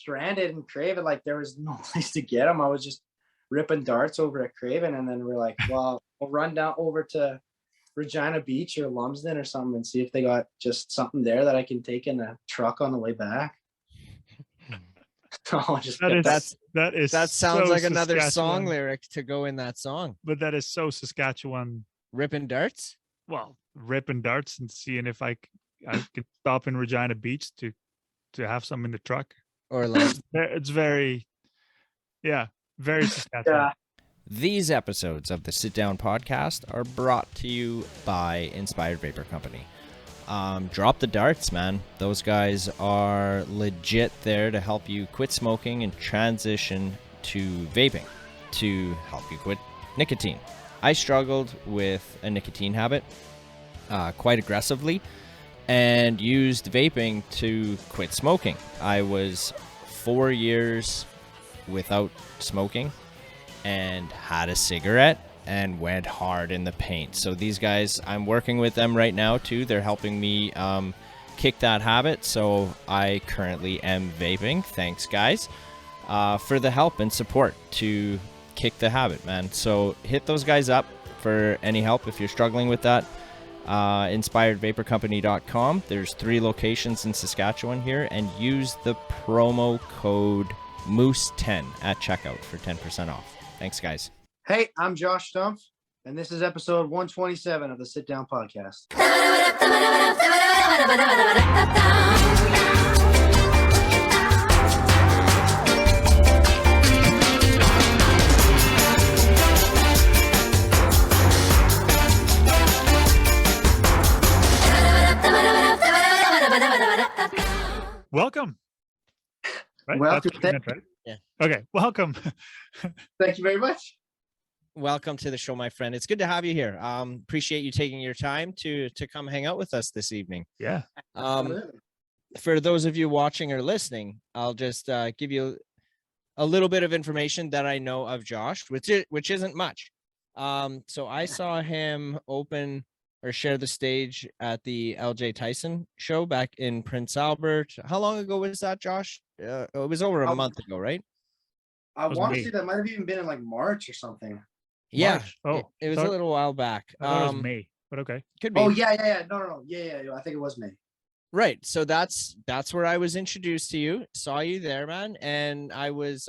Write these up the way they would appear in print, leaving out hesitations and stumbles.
stranded in Craven. Like there was no place to get them. I was just ripping darts over at Craven, and then we're like, well, we'll run down over to Regina Beach or Lumsden or something and see if they got just something there that I can take in a truck on the way back. That sounds so like another song Saskatchewan. lyric to go in that song. But that is so Saskatchewan. Ripping darts? Well, ripping darts and seeing if I could stop in Regina Beach to have some in the truck. Or like It's very Saskatchewan. Yeah. These episodes of the Sit Down Podcast are brought to you by Inspired Vapor Company. Drop the darts, man. Those guys are legit there to help you quit smoking and transition to vaping to help you quit nicotine. I struggled with a nicotine habit quite aggressively and used vaping to quit smoking. I was 4 years without smoking and had a cigarette and went hard in the paint. So these guys, I'm working with them right now too. They're helping me kick that habit. So I currently am vaping. Thanks, guys, for the help and support to kick the habit, man. So hit those guys up for any help if you're struggling with that. InspiredVaporCompany.com. There's 3 locations in Saskatchewan here, and use the promo code Moose10 at checkout for 10% off. Thanks, guys. Hey, I'm Josh Stumpf, and this is episode 127 of the Sit Down Podcast. Welcome. Right? Welcome. That's what you meant, right? Yeah. Okay. Welcome. Thank you very much. Welcome to the show, my friend. It's good to have you here. Appreciate you taking your time to come hang out with us this evening. Yeah. For those of you watching or listening, I'll just give you a little bit of information that I know of Josh, which isn't much. So I saw him open or share the stage at the LJ Tyson show back in Prince Albert. How long ago was that, Josh? It was over a month ago, right? I want to May. say that might have even been in like March or something. Yeah. March. Oh, it was a little while back. I thought it was May, but okay. Could be. Oh yeah. No. Yeah. I think it was May. Right. So that's where I was introduced to you. Saw you there, man, and I was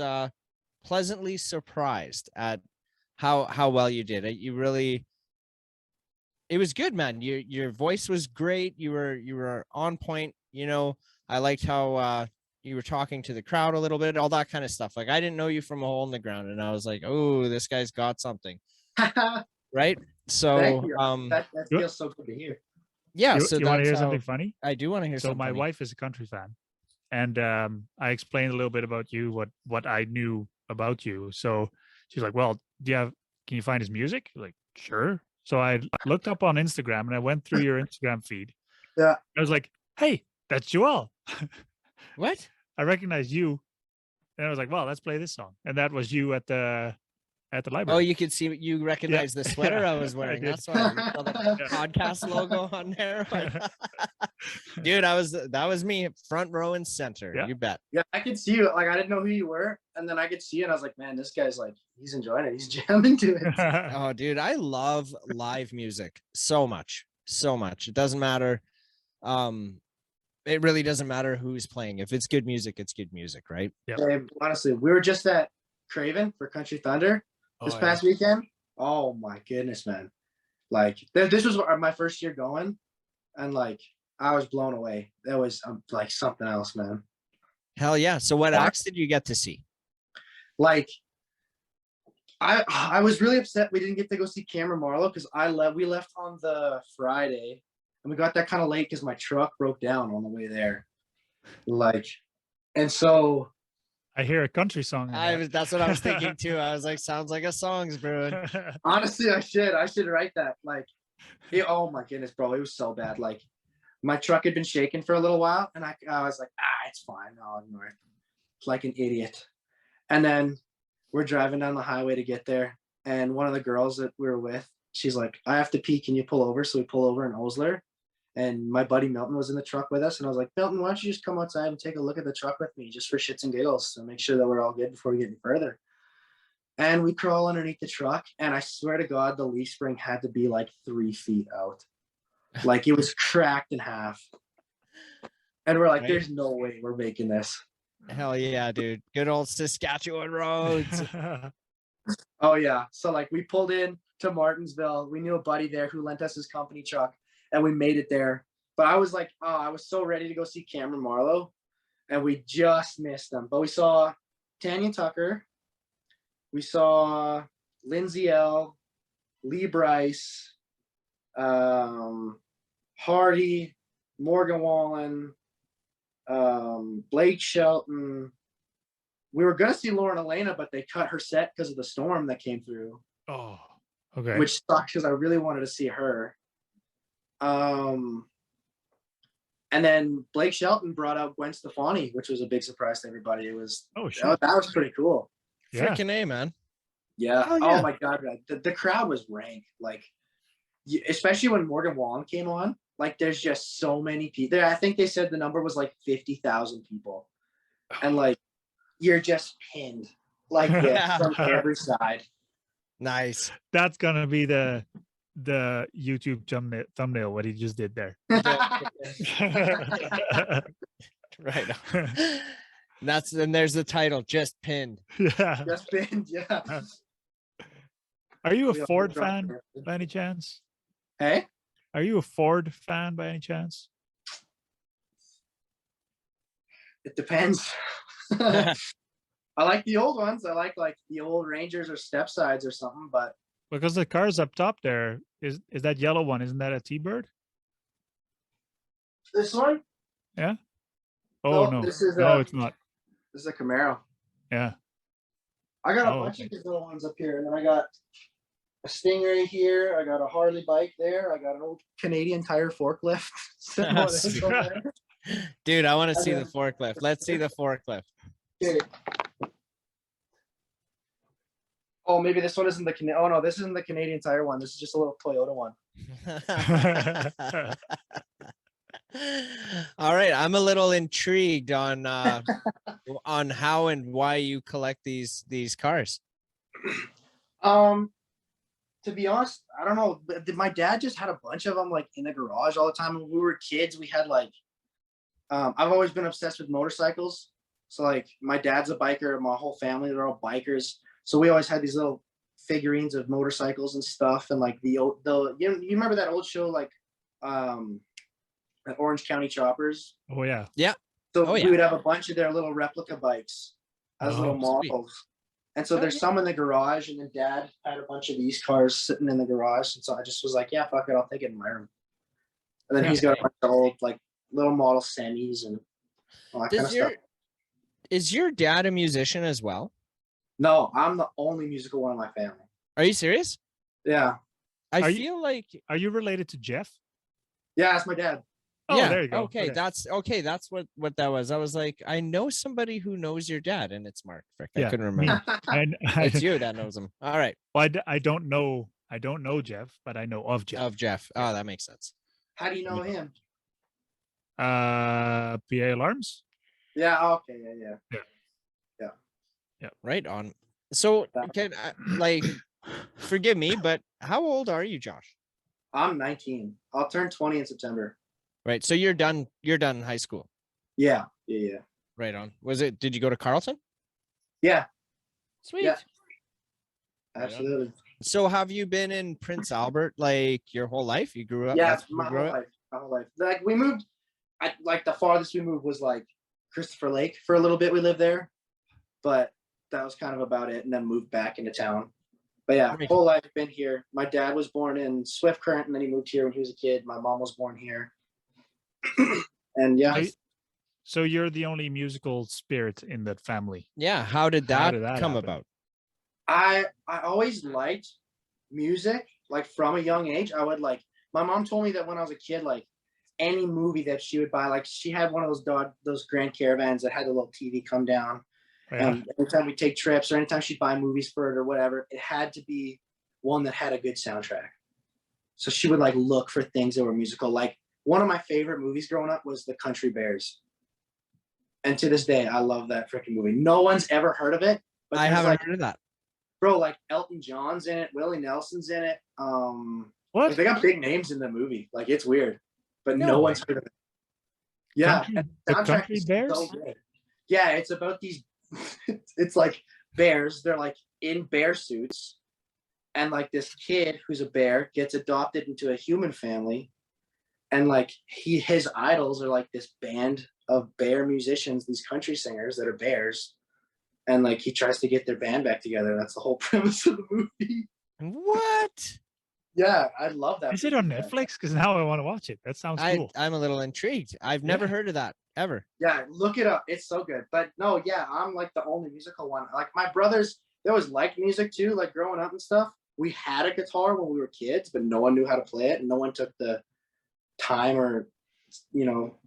pleasantly surprised at how well you did it. You really, it was good, man. Your voice was great. You were on point. You know, I liked how you were talking to the crowd a little bit, all that kind of stuff. Like I didn't know you from a hole in the ground, and I was like, oh, this guy's got something. Right. So Thank you. That feels so good to hear. Yeah. You So want to hear something funny? I do want to hear So something. my funny. wife is a country fan, and I explained a little bit about you, what I knew about you. So she's like, well, can you find his music? Like, sure. So I looked up on Instagram and I went through your Instagram feed. Yeah. I was like, hey, that's Joel. What? I recognized you. And I was like, well, let's play this song. And that was you at the library. Oh, you could see, you recognize the sweater Yeah, I was wearing. I did. That's why I saw the podcast logo on there. Dude, that was me, front row and center. Yeah. You bet. Yeah, I could see you. Like I didn't know who you were, and then I could see you, and I was like, man, this guy's like, he's enjoying it. He's jamming to it. Oh, dude, I love live music so much. It doesn't matter. It really doesn't matter who's playing. If it's good music, it's good music, right? Yep. Hey, honestly, we were just at Craven for Country Thunder this past weekend. Oh my goodness, man! Like this was my first year going, and like I was blown away. That was like something else, man. Hell yeah! So what acts did you get to see? Like I was really upset we didn't get to go see Cameron Marlowe because we left on the Friday. And we got there kind of late because my truck broke down on the way there. Like, and so I hear a country song. That's what I was thinking too. I was like, sounds like a song's brewing. Honestly, I should write that. Like, oh my goodness, bro, it was so bad. Like, my truck had been shaking for a little while, and I was like, it's fine, I'll ignore it. Like an idiot. And then we're driving down the highway to get there, and one of the girls that we were with, she's like, I have to pee, can you pull over? So we pull over in Osler. And my buddy Milton was in the truck with us, and I was like, Milton, why don't you just come outside and take a look at the truck with me, just for shits and giggles, to make sure that we're all good before we get any further. And we crawl underneath the truck, and I swear to God, the leaf spring had to be like 3 feet out. Like it was cracked in half. And we're like, there's no way we're making this. Hell yeah, dude. Good old Saskatchewan roads. Oh yeah. So like we pulled in to Martinsville. We knew a buddy there who lent us his company truck, and we made it there. But I was like, oh, I was so ready to go see Cameron Marlowe, and we just missed them. But we saw Tanya Tucker. We saw Lindsay L, Lee Bryce, Hardy, Morgan Wallen, Blake Shelton. We were gonna see Lauren Elena, but they cut her set because of the storm that came through. Oh, okay. Which sucks because I really wanted to see her. And then Blake Shelton brought out Gwen Stefani, which was a big surprise to everybody. It was that was pretty cool. Yeah. Freaking A, man. Yeah. Oh, yeah. Oh my God, the crowd was rank. Like, especially when Morgan Wallen came on. Like, there's just so many people. I think they said the number was like 50,000 people, and like you're just pinned like this from every side. Nice. That's gonna be the YouTube thumbnail. What he just did there. Right. And there's the title, Just Pinned. Yeah. Just pinned. Yeah. Are you a Ford fan by any chance? Hey? Are you a Ford fan by any chance? It depends. I like the old ones. I like the old Rangers or Stepsides or something, but because the cars up top there is that yellow one, isn't that a T-Bird? This one? Yeah. Oh no. This is no, it's not. This is a Camaro. Yeah. I got a bunch of these little ones up here, and then I got a Stingray here. I got a Harley bike there. I got an old Canadian Tire forklift. Dude, I want to see the forklift. Let's see the forklift. Okay. Oh, maybe this one isn't the Oh no, this isn't the Canadian Tire one. This is just a little Toyota one. All right, I'm a little intrigued on how and why you collect these cars. To be honest, I don't know. My dad just had a bunch of them like in the garage all the time. When we were kids, we had like I've always been obsessed with motorcycles. So like my dad's a biker, my whole family, they're all bikers. So we always had these little figurines of motorcycles and stuff. And like you remember that old show like Orange County Choppers? Oh yeah. Yeah. So we would have a bunch of their little replica bikes as little models. Sweet. And so there's some in the garage, and then Dad had a bunch of these cars sitting in the garage. And so I just was like, yeah, fuck it, I'll take it in my room. And then he's got a bunch of old like little model semis and all that kind of stuff. Is your dad a musician as well? No, I'm the only musical one in my family. Are you serious? Yeah. I feel like. Are you related to Jeff? Yeah, that's my dad. Oh, yeah. There you go. Okay, that's what that was. I was like, I know somebody who knows your dad, and it's Mark. Frick, I couldn't remember. It's you that knows him. All right. Well, I don't know Jeff, but I know of Jeff. Of Jeff. Oh, that makes sense. How do you know him? PA Alarms. Yeah. Okay. Yeah. Right on. So, forgive me, but how old are you, Josh? I'm 19. I'll turn 20 in September. Right. So you're done high school. Yeah. Right on. Did you go to Carleton? Yeah. Sweet. Yeah. Absolutely. So have you been in Prince Albert like your whole life? You grew up? Yeah, my whole life. Like we moved, the farthest we moved was like Christopher Lake for a little bit. We lived there, but that was kind of about it. And then moved back into town. But yeah, whole life been here. My dad was born in Swift Current, and then he moved here when he was a kid. My mom was born here. And yeah. So you're the only musical spirit in that family. Yeah. How did that come about? I always liked music, like from a young age. I would my mom told me that when I was a kid, like any movie that she would buy, like she had one of those Grand Caravans that had a little TV come down. Yeah. And anytime we take trips or anytime she'd buy movies for it or whatever, it had to be one that had a good soundtrack. So she would like look for things that were musical. Like one of my favorite movies growing up was The Country Bears. And to this day, I love that freaking movie. No one's ever heard of it, but I haven't heard of that. Bro, like Elton John's in it, Willie Nelson's in it. What? Like, they got big names in the movie. Like, it's weird, but No no way. one's heard of it. Yeah, The Country Bears? so good. Yeah, it's about these. It's like bears. They're like in bear suits, and like this kid who's a bear gets adopted into a human family, and like his idols are like this band of bear musicians, these country singers that are bears, and like he tries to get their band back together. That's the whole premise of the movie. What? Yeah, I love that. Is it on Netflix? Because now I want to watch it. That sounds cool. I'm a little intrigued. I've never heard of that ever. Yeah, look it up. It's so good. But no, yeah, I'm like the only musical one. Like my brothers, they always liked music too, like growing up and stuff. We had a guitar when we were kids, but no one knew how to play it, and no one took the time or, you know,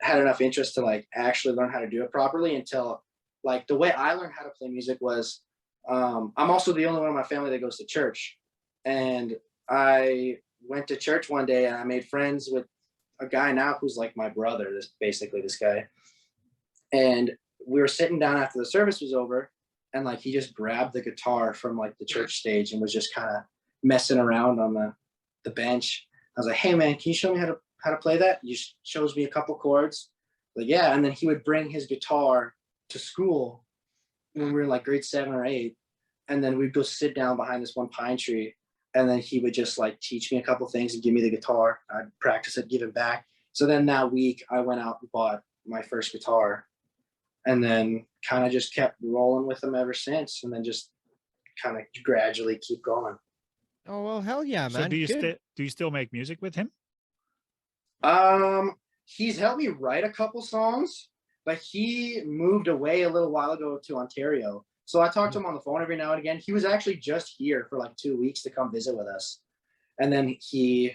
had enough interest to like actually learn how to do it properly until like the way I learned how to play music was I'm also the only one in my family that goes to church. And I went to church one day and I made friends with a guy now who's like my brother, this guy. And we were sitting down after the service was over, and like he just grabbed the guitar from like the church stage and was just kind of messing around on the bench. I was like, hey man, can you show me how to play that? He shows me a couple chords. Like, yeah. And then he would bring his guitar to school when we were in like grade 7 or 8. And then we'd go sit down behind this one pine tree. And then he would just like teach me a couple things and give me the guitar. I'd practice it, give it back. So then that week I went out and bought my first guitar, and then kind of just kept rolling with them ever since. And then just kind of gradually keep going. Oh, well, hell yeah, man. So do you still make music with him? He's helped me write a couple songs, but he moved away a little while ago to Ontario. So I talk to him on the phone every now and again. He was actually just here for like 2 weeks to come visit with us. And then he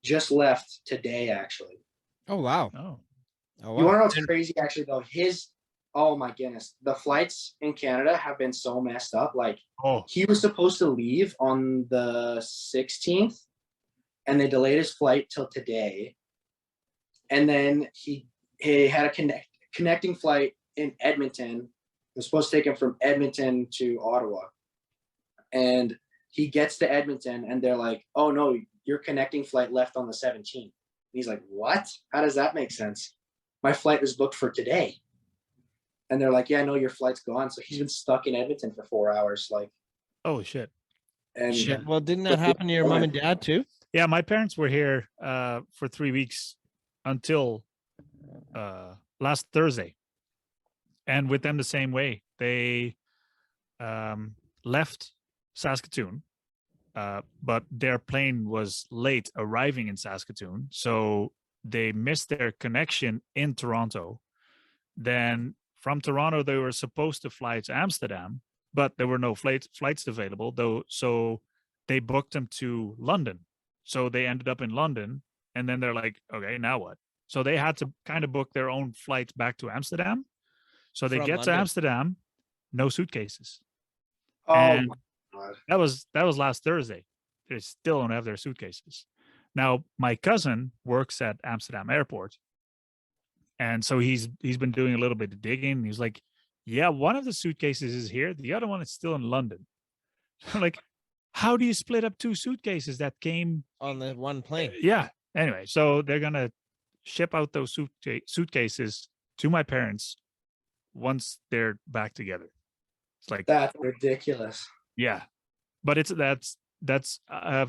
just left today, actually. Oh, wow. Oh, wow. You want to know what's crazy, actually, though? Oh my goodness. The flights in Canada have been so messed up. Like, he was supposed to leave on the 16th, and they delayed his flight till today. And then he had a connecting flight in Edmonton. It was supposed to take him from Edmonton to Ottawa. And he gets to Edmonton, and they're like, oh no, your connecting flight left on the 17th. And he's like, what? How does that make sense? My flight was booked for today. And they're like, yeah, no, your flight's gone. So he's been stuck in Edmonton for 4 hours. Like, oh shit. And shit. Well, didn't that happen to your mom and dad too? Yeah, my parents were here for 3 weeks until last Thursday. And with them the same way. They left Saskatoon, but their plane was late arriving in Saskatoon. So they missed their connection in Toronto. Then from Toronto, they were supposed to fly to Amsterdam, but there were no flights available, though. So they booked them to London. So they ended up in London, and then they're like, okay, now what? So they had to kind of book their own flight back to Amsterdam. So they get to Amsterdam, no suitcases. Oh, and my God. That was last Thursday. They still don't have their suitcases. Now, my cousin works at Amsterdam Airport. And so he's been doing a little bit of digging. He's like, yeah, one of the suitcases is here. The other one is still in London. I'm like, how do you split up 2 suitcases that came on the one plane? Yeah. Anyway, so they're going to ship out those suitcases to my parents once they're back together. It's like, that's ridiculous. Yeah. But that's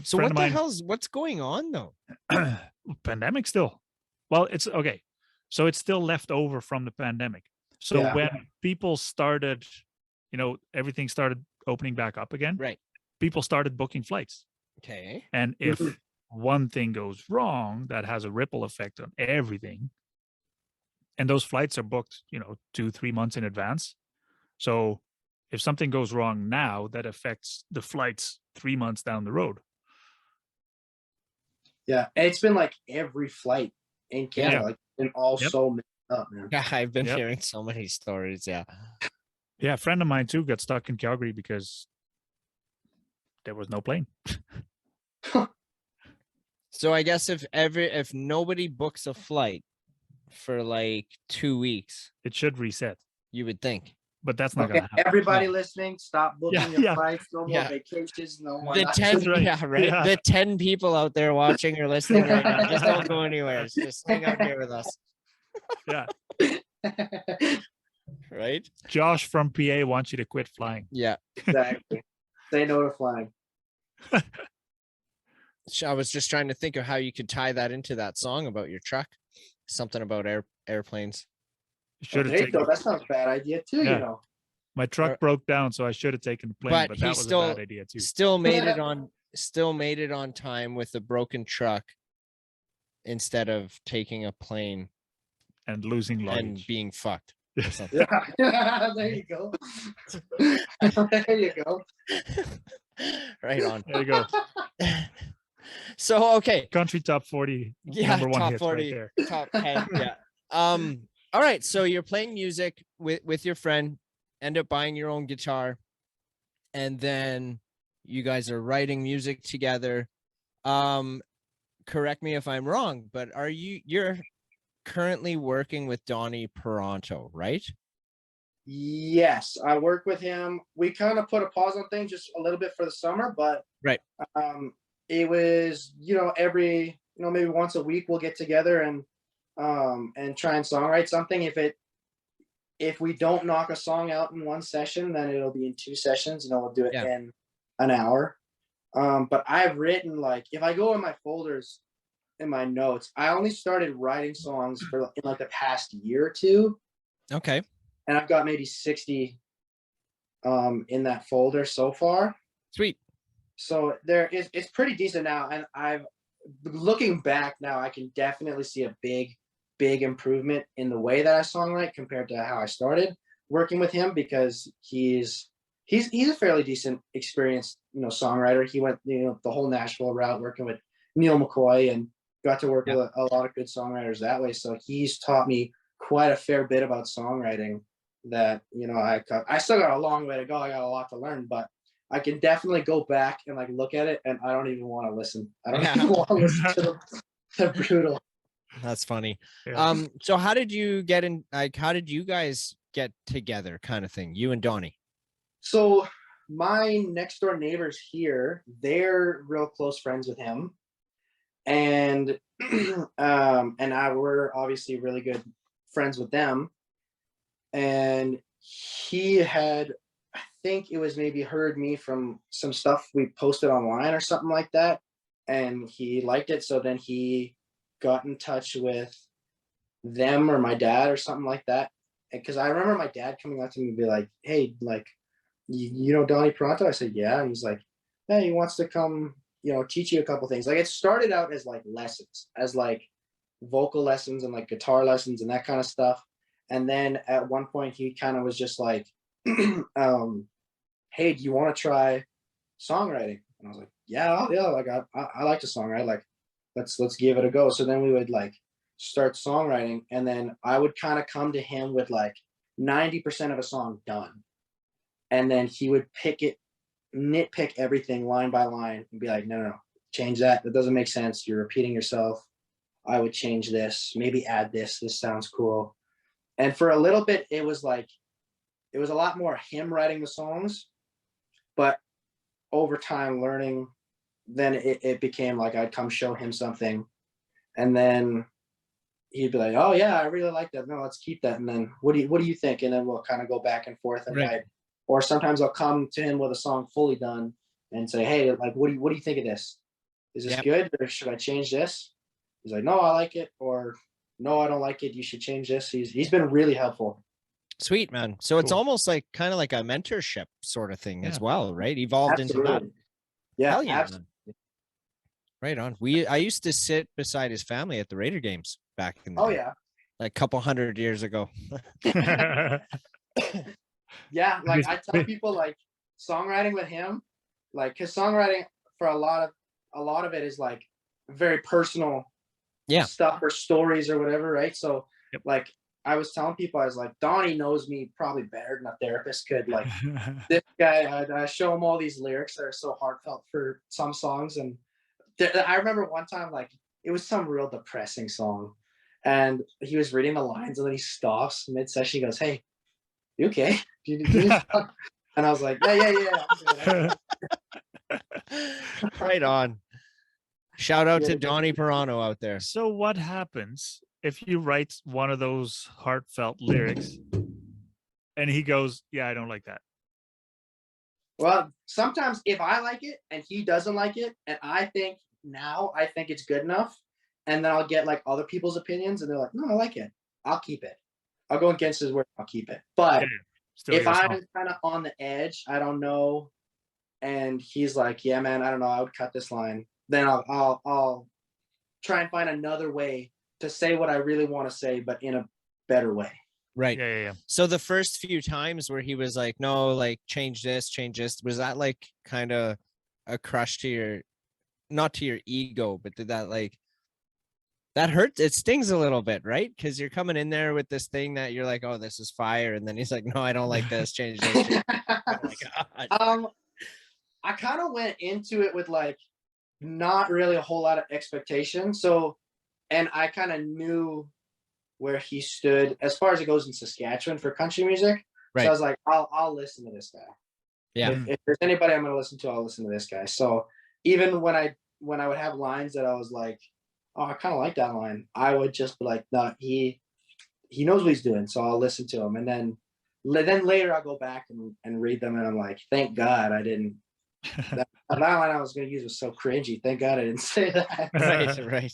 so what the what's going on though? Pandemic still. Well, it's okay. So it's still left over from the pandemic. So when people started, everything started opening back up again. Right. People started booking flights. Okay. And if one thing goes wrong, that has a ripple effect on everything. And those flights are booked, 2-3 months in advance. So if something goes wrong now, that affects the flights 3 months down the road. Yeah. And it's been like every flight in Canada, like been all so messed up, man. Yeah, I've been hearing so many stories. Yeah. Yeah. A friend of mine too got stuck in Calgary because there was no plane. So I guess if nobody books a flight for like 2 weeks, It should reset, you would think. but that's not Okay, gonna happen. everybody No. listening, stop booking Yeah, your yeah. flights. No more Yeah. vacations. No more. The not- 10, right. yeah, right. Yeah. The 10 people out there watching or listening right now, just don't go anywhere. Just hang out here with us, Yeah. right? Josh from PA wants you to quit flying. Yeah. Exactly. Say no to flying. So I was just trying to think of how you could tie that into that song about your truck. Something about airplanes. Should have There you taken. go. That's not a bad idea too. Yeah. You know. My truck Or- broke down, so I should have taken the plane, but he that was still a bad idea too. still made it on time with a broken truck instead of taking a plane And losing and luggage. being fucked or something. Yeah. There you go. There you go. Right on. There you go. So okay, Country top 40. yeah, number one top hits 40, right there. top 10. Yeah. All right. So you're playing music with your friend, end up buying your own guitar, and then you guys are writing music together. Correct me if I'm wrong, but you're currently working with Donnie Paronto, right? Yes, I work with him. We kind of put a pause on things just a little bit for the summer, but Right. It was, every, maybe once a week we'll get together and try and songwrite something. If we don't knock a song out in one session, then it'll be in 2 sessions. We'll do it Yeah. in an hour. But I've written, like, if I go in my folders in my notes, I only started writing songs in like the past year or two, Okay. and I've got maybe 60 in that folder so far. Sweet. So it's pretty decent now, and I've looking back now, I can definitely see a big improvement in the way that I songwrite compared to how I started working with him, because he's a fairly decent, experienced songwriter. He went the whole Nashville route, working with Neil McCoy, and got to work with a lot of good songwriters that way. So he's taught me quite a fair bit about songwriting that I still got a long way to go. I got a lot to learn, but I can definitely go back and like look at it, and I don't even want to listen. I don't even want to listen to the brutal. That's funny. Yeah. So how did you get in? Like, how did you guys get together, kind of thing? You and Donnie. So my next door neighbors here, they're real close friends with him, and we're obviously really good friends with them. And he had, I think it was maybe heard me from some stuff we posted online or something like that, and he liked it. So then he got in touch with them or my dad or something like that. Because I remember my dad coming up to me and be like, "Hey, like, you know Donnie Parenteau?" I said, "Yeah." And he's like, "Yeah, he wants to come, teach you a couple things." Like, it started out as like lessons, as like vocal lessons and like guitar lessons and that kind of stuff. And then at one point he kind of was just like, "Hey, do you want to try songwriting?" And I was like, yeah, like I like to songwrite. Like, let's give it a go. So then we would like start songwriting, and then I would kind of come to him with like 90% of a song done, and then he would nitpick everything line by line and be like, no, change that doesn't make sense, you're repeating yourself. I would change this, maybe add this sounds cool. And for a little bit it was a lot more him writing the songs, but over time learning, then it became like I'd come show him something, and then he'd be like, "Oh yeah, I really like that. No, let's keep that." And then what do you think? And then we'll kind of go back and forth and write. Or sometimes I'll come to him with a song fully done and say, "Hey, like, what do you think of this? Is this good, or should I change this?" He's like, "No, I like it," or "No, I don't like it. You should change this." He's been really helpful. Sweet, man. So it's Cool. almost like kind of like a mentorship sort of thing as Yeah. well, right? Evolved into that. Yeah, Hell yeah, absolutely. man. Right on. I used to sit beside his family at the Raider games back in the Oh day, yeah. like a couple 100 years ago. Yeah, like I tell people, like, songwriting with him, like, because songwriting for a lot of it is like very personal stuff or stories or whatever, right? So like I was telling people, I was like, Donnie knows me probably better than a therapist could. Like, this guy, I show him all these lyrics that are so heartfelt for some songs, and I remember one time, like, it was some real depressing song, and he was reading the lines, and then he stops mid-session. He goes, "Hey, you okay? And I was like, yeah. I'm good." Right on. Shout out to Yeah. Donnie Paronto out there. So what happens if you write one of those heartfelt lyrics and he goes, "Yeah, I don't like that"? Well, sometimes if I like it and he doesn't like it, and I think it's good enough, and then I'll get like other people's opinions, and they're like, "No, I like it. I'll keep it. I'll go against his word. I'll keep it." But Yeah, still if your song. I'm kind of on the edge, I don't know, and he's like, "Yeah, man, I don't know. I would cut this line." Then I'll try and find another way to say what I really want to say, but in a better way. Right. Yeah. So the first few times where he was like, "No, like change this," was that like kind of a crush to your, not to your ego, but did that like, that hurts? It stings a little bit, right? Because you're coming in there with this thing that you're like, "Oh, this is fire," and then he's like, "No, I don't like this. Change this." Oh my God. I kind of went into it with like not really a whole lot of expectation. So, and I kind of knew where he stood as far as it goes in Saskatchewan for country music. Right. So I was like, I'll listen to this guy. Yeah. If there's anybody I'm going to listen to, I'll listen to this guy. So even when I would have lines that I was like, "Oh, I kind of like that line," I would just be like, "No, he knows what he's doing." So I'll listen to him. And then later I'll go back and read them. And I'm like, thank God I didn't. That line I was going to use was so cringy. Thank God I didn't say that. Right.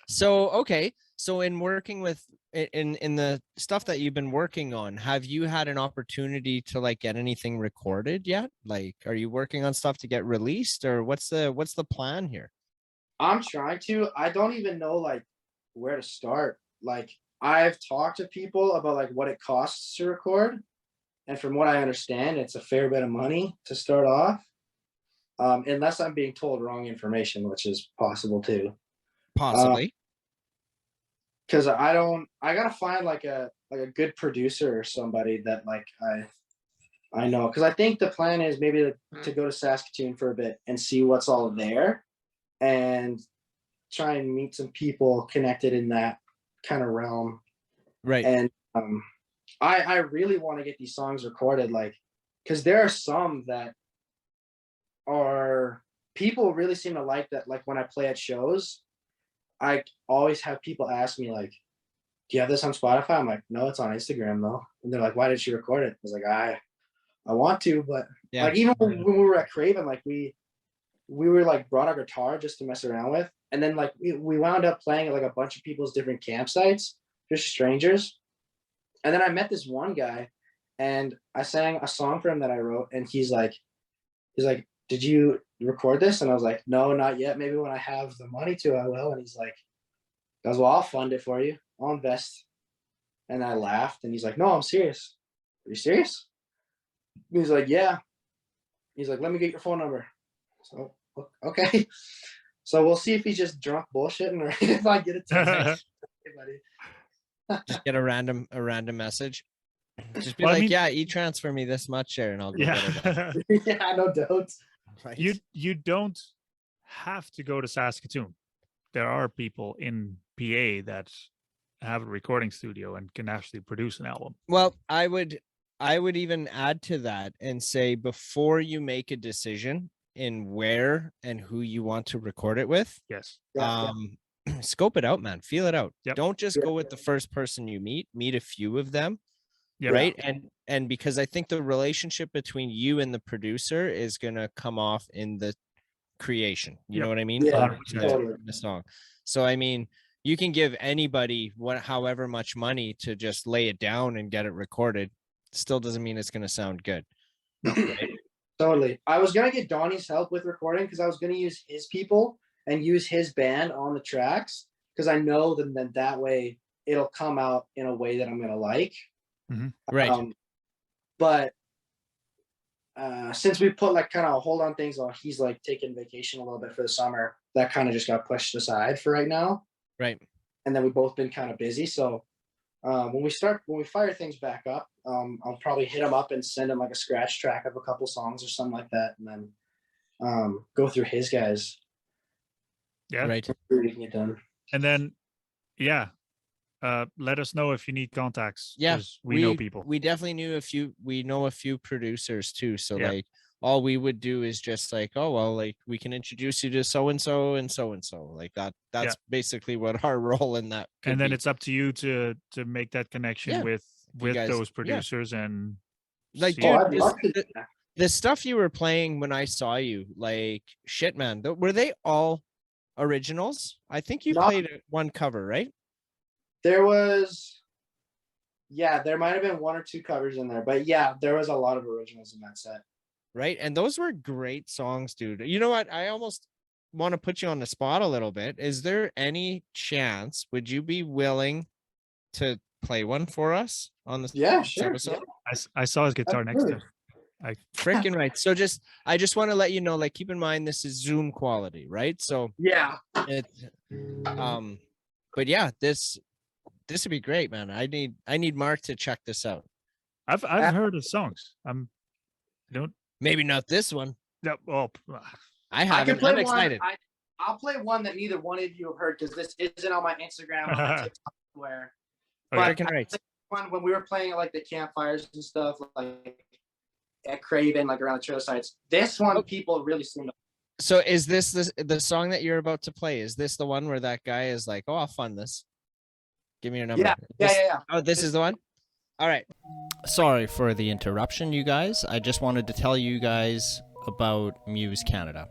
So, okay. So in working with, in the stuff that you've been working on, have you had an opportunity to like get anything recorded yet? Like, are you working on stuff to get released, or what's the plan here? I'm trying to. I don't even know like where to start. Like I've talked to people about like what it costs to record. And from what I understand, it's a fair bit of money to start off. Unless I'm being told wrong information, which is possible too. Possibly. Because I gotta find like a good producer or somebody that like I know. Because I think the plan is maybe to go to Saskatoon for a bit and see what's all there, and try and meet some people connected in that kind of realm. Right. And I really want to get these songs recorded, like, because there are some that are people really seem to like that. Like when I play at shows, I always have people ask me like, "Do you have this on Spotify?" I'm like, "No, it's on Instagram though." And they're like, "Why did you record it?" I was like, I want to, but Yeah. like even when we were at Craven, like we were like brought our guitar just to mess around with, and then like we wound up playing at like a bunch of people's different campsites, just strangers. And then I met this one guy, and I sang a song for him that I wrote, and he's like, "Did you record this?" And I was like, "No, not yet. Maybe when I have the money to, I will." And he's like, "Well, I'll fund it for you. I'll invest." And I laughed, and he's like, "No, I'm serious." "Are you serious?" He's like, "Yeah." He's like, "Let me get your phone number." So okay. So we'll see if he's just drunk bullshitting or if I get a text. Just get a random message. Just be Well, I like, mean- "Yeah, transfer me this much here, and I'll go get it." Yeah. Yeah, no doubt. Right. You don't have to go to Saskatoon. There are people in PA that have a recording studio and can actually produce an album. Well, I would even add to that and say, before you make a decision in where and who you want to record it with, Yes. scope it out, man. Feel it out. Yep. Don't just go with the first person you meet a few of them. Yep. Right. And because I think the relationship between you and the producer is gonna come off in the creation. You know what I mean? Yeah, In the song. So I mean, you can give anybody however much money to just lay it down and get it recorded. Still doesn't mean it's gonna sound good. Right? Totally. I was gonna get Donnie's help with recording because I was gonna use his people and use his band on the tracks, because I know that way it'll come out in a way that I'm gonna like. Mm-hmm. Right. But since we put like kind of a hold on things while he's like taking vacation a little bit for the summer, that kind of just got pushed aside for right now. Right. And then we've both been kind of busy. So when we fire things back up, I'll probably hit him up and send him like a scratch track of a couple songs or something like that, and then go through his guys. Yeah. Right. Reading it done. And then, yeah, let us know if you need contacts. Yeah, 'cause we know people. We definitely knew a few. We know a few producers too. So Yeah. like, all we would do is just like, oh well, like we can introduce you to so and so and so and so. Like that. That's basically what our role in that. Could And then be. it's up to you to make that connection Yeah. with guys- those yeah. producers and Like, see- dude, I'd love to do that. the stuff you were playing when I saw you, like shit, man. Were they all originals? I think you No. played one cover, right? There was, yeah, there might have been 1 or 2 covers in there, but yeah, there was a lot of originals in that set. Right, and those were great songs, dude. You know what? I almost want to put you on the spot a little bit. Is there any chance? Would you be willing to play one for us on this episode? I saw his guitar next to him. Freaking right. So I just want to let you know, like, keep in mind this is Zoom quality, right? So Yeah. it's but yeah, this would be great, man. I need Mark to check this out. I've heard his songs. I don't. Maybe not this one. No, well, I I can haven't. play I'm excited. one. I'll play one that neither one of you have heard because this isn't on my Instagram or my TikTok where. Okay. But Freaking right. one when we were playing at like the campfires and stuff, like at Craven, like around the trail sites. This one people really seem to. So is this the song that you're about to play? Is this the one where that guy is like, "Oh, I'll fund this. Give me your number." Yeah. Oh, this is the one? All right. Sorry for the interruption, you guys. I just wanted to tell you guys about Muse Canada.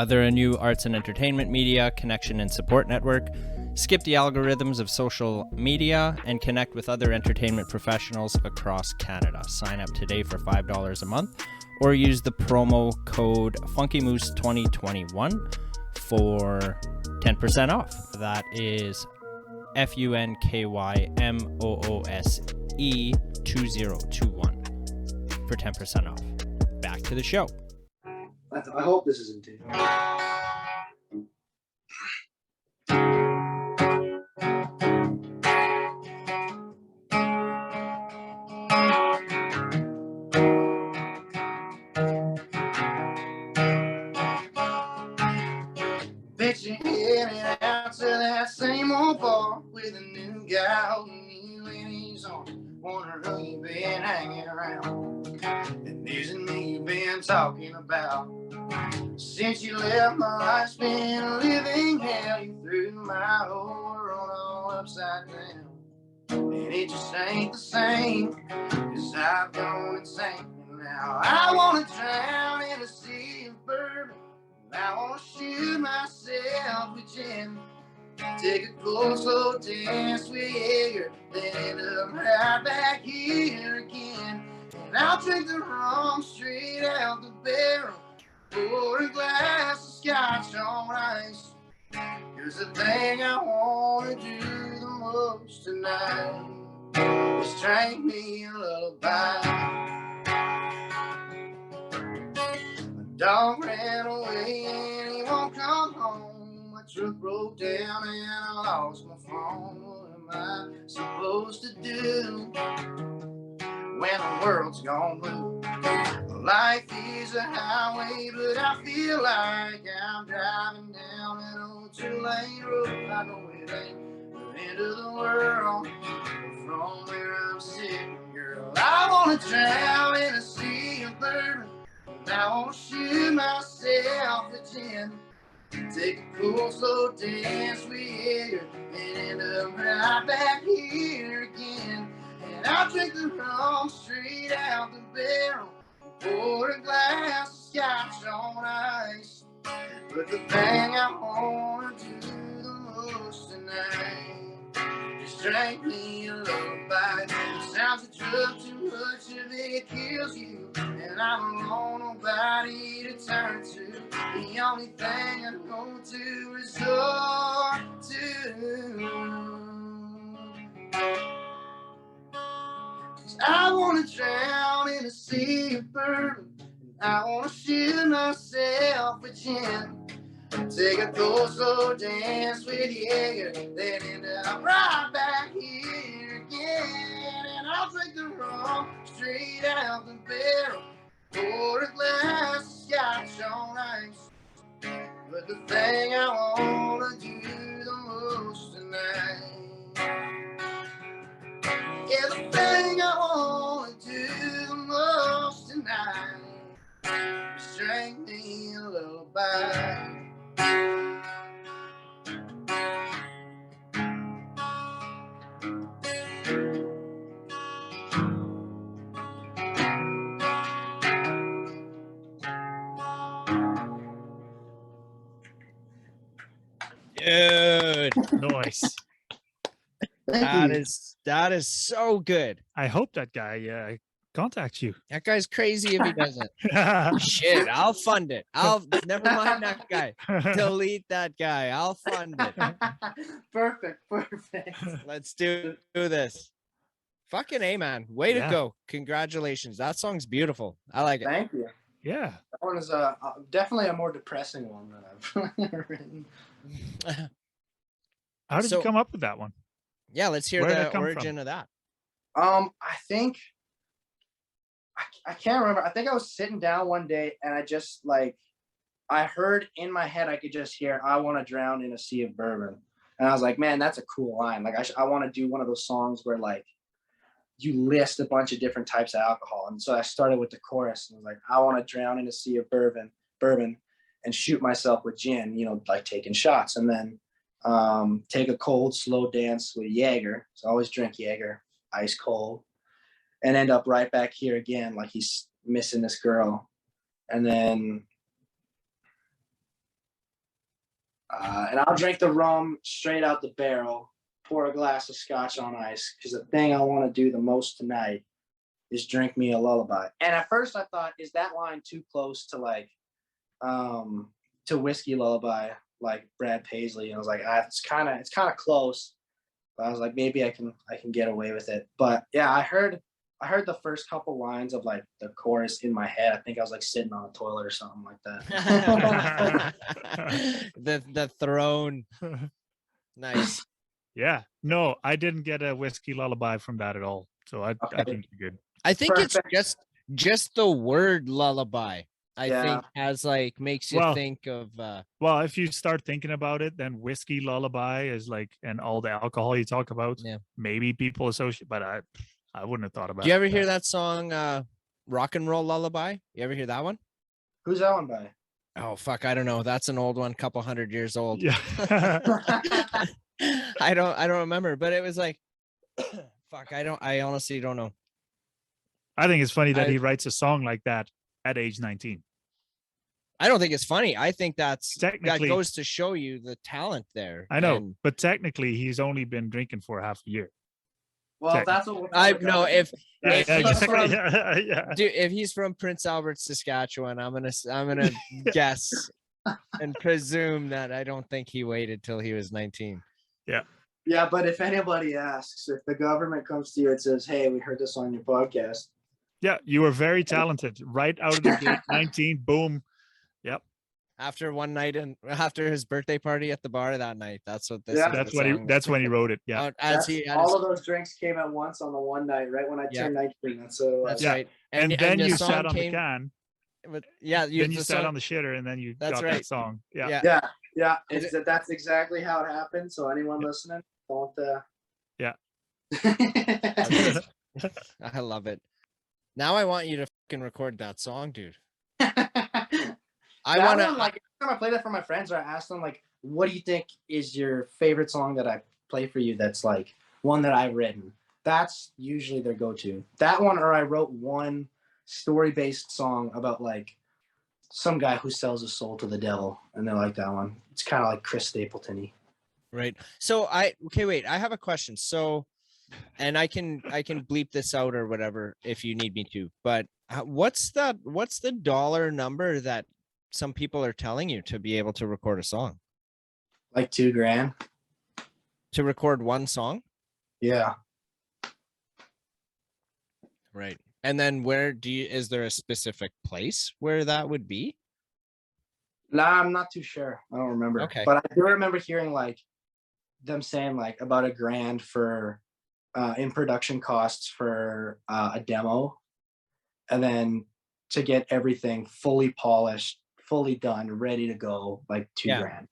They're a new arts and entertainment media connection and support network. Skip the algorithms of social media and connect with other entertainment professionals across Canada. Sign up today for $5 a month or use the promo code FunkyMoose2021 for 10% off. That is FUNKYMOOSE2021 for 10% off. Back to the show. I hope this isn't too. Bet you're headed out to that same old bar with a new guy holding you in his arms. Wonder who you been hanging around. And isn't me you've been talking about. Since you left, my life's been a living hell. You threw my whole world all upside down. And it just ain't the same, 'cause I've gone insane. And now I wanna drown in a sea of bourbon. I wanna shoot myself with gin. Take a cold, slow dance with Jaeger, then end up right back here again. And I'll drink the rum straight out the barrel, pour a glass of scotch on ice. 'Cause the thing I wanna do the most tonight is drink me a lullaby. My dog ran away and he won't come home. My truck broke down and I lost my phone. What am I supposed to do when the world's gone blue? Life is a highway, but I feel like I'm driving down an old 2-lane road. I know it ain't the end of the world, but from where I'm sitting, girl, I wanna drown in a sea of bourbon. I wanna shoot myself with gin. Take a cool, slow dance with you and end up right back here again. And I'll drink the rum straight out the barrel, pour a glass of scotch on ice. But the thing I wanna do the most tonight is drink me a lullaby. It sounds a drug, too much of it kills you, and I don't want nobody to turn to. The only thing I know to resort to. 'Cause I wanna drown in a sea of bourbon. I wanna shoot myself with gin. Take a cold, slow dance with Jaeger, then end up right back here again. And I'll drink the rum straight out the barrel, pour a glass of scotch on ice. But the thing I Sing me a lullaby. Dude, Nice. Thank you. that is so good. I hope that guy contacts you. That guy's crazy if he doesn't. Shit, I'll fund it. I'll never mind that guy. Delete that guy. I'll fund it. Perfect. Let's do this. Fucking A, man. Way to Yeah. go. Congratulations. That song's beautiful. I like it. Thank you. Yeah. That one is definitely a more depressing one than I've written. How did So- you come up with that one? Yeah, let's hear Where did the that come origin of that. I think I can't remember. I think I was sitting down one day and I just like I heard in my head I could just hear "I want to drown in a sea of bourbon," and I was like, man, that's a cool line. Like I want to do one of those songs where like you list a bunch of different types of alcohol, and so I started with the chorus and was like, I want to drown in a sea of bourbon, and shoot myself with gin. You know, like taking shots, and then take a cold, slow dance with Jaeger. So I always drink Jaeger, ice cold, and end up right back here again, like he's missing this girl. And then, and I'll drink the rum straight out the barrel, pour a glass of scotch on ice, because the thing I want to do the most tonight is drink me a lullaby. And at first I thought, is that line too close to like, to Whiskey Lullaby, like Brad Paisley? And I was like, it's kind of close, but I was like, maybe I can get away with it. But yeah, I heard the first couple lines of like the chorus in my head. I think I was like sitting on a toilet or something like that. the throne. Nice. Yeah. No, I didn't get a Whiskey Lullaby from that at all. So I think you're good. I think Perfect. it's just the word lullaby. I Yeah. think has like makes you Well- think of Well, if you start thinking about it, then Whiskey Lullaby is like, and all the alcohol you talk about, Yeah. maybe people associate, but I wouldn't have thought about it. do you ever hear that song Rock and Roll Lullaby? You ever hear that one? Who's that one by? Oh fuck, I don't know. That's an old one, couple 100 years old. Yeah. I don't remember, but it was like fuck, I honestly don't know. I think it's funny that I- he writes a song like that at age 19. I don't think it's funny. I think that Technically- goes to show you the talent there. I know, And but technically he's only been drinking for half a year. Well, Tech- that's what I know if Yeah, If he's exactly. from- Yeah. dude, if he's from Prince Albert, Saskatchewan, I'm gonna guess and presume that I don't think he waited till he was 19. Yeah, but if anybody asks, if the government comes to you and says, "Hey, we heard this on your podcast," Yeah, you were very talented. Right out of the gate, 19, boom. Yep. After one night and after his birthday party at the bar that night, that's what this. Yeah. is, That's the when he song. that's when he wrote it. Yeah. As That's- he had all his- of those drinks came at once on the one night, right when I Yeah. turned 19. That's what it was. That's Yeah. right. And then the you song sat on came the can. with- yeah, Then you the sat song- on the shitter and then you That's got right. that song. Yeah. Yeah. Yeah, Is that's exactly how it happened. So anyone listening, don't. Yeah. I love it. Now I want you to fucking record that song, dude. I That want to one, like every time I play that for my friends, or I ask them like, "What do you think is your favorite song that I play for you?" That's like one that I've written. That's usually their go-to. That one, or I wrote one story-based song about like some guy who sells his soul to the devil, and they like that one. It's kind of like Chris Stapleton-y. Right. So wait, I have a question. So, and I can bleep this out or whatever if you need me to, but what's the dollar number that some people are telling you to be able to record a song, Like $2,000. to record one song? Yeah. Right. And then is there a specific place where that would be? Nah, I'm not too sure. I don't remember. Okay. But I do remember hearing like them saying like about $1,000 for in production costs for a demo, and then to get everything fully polished, fully done, ready to go, like $2,000.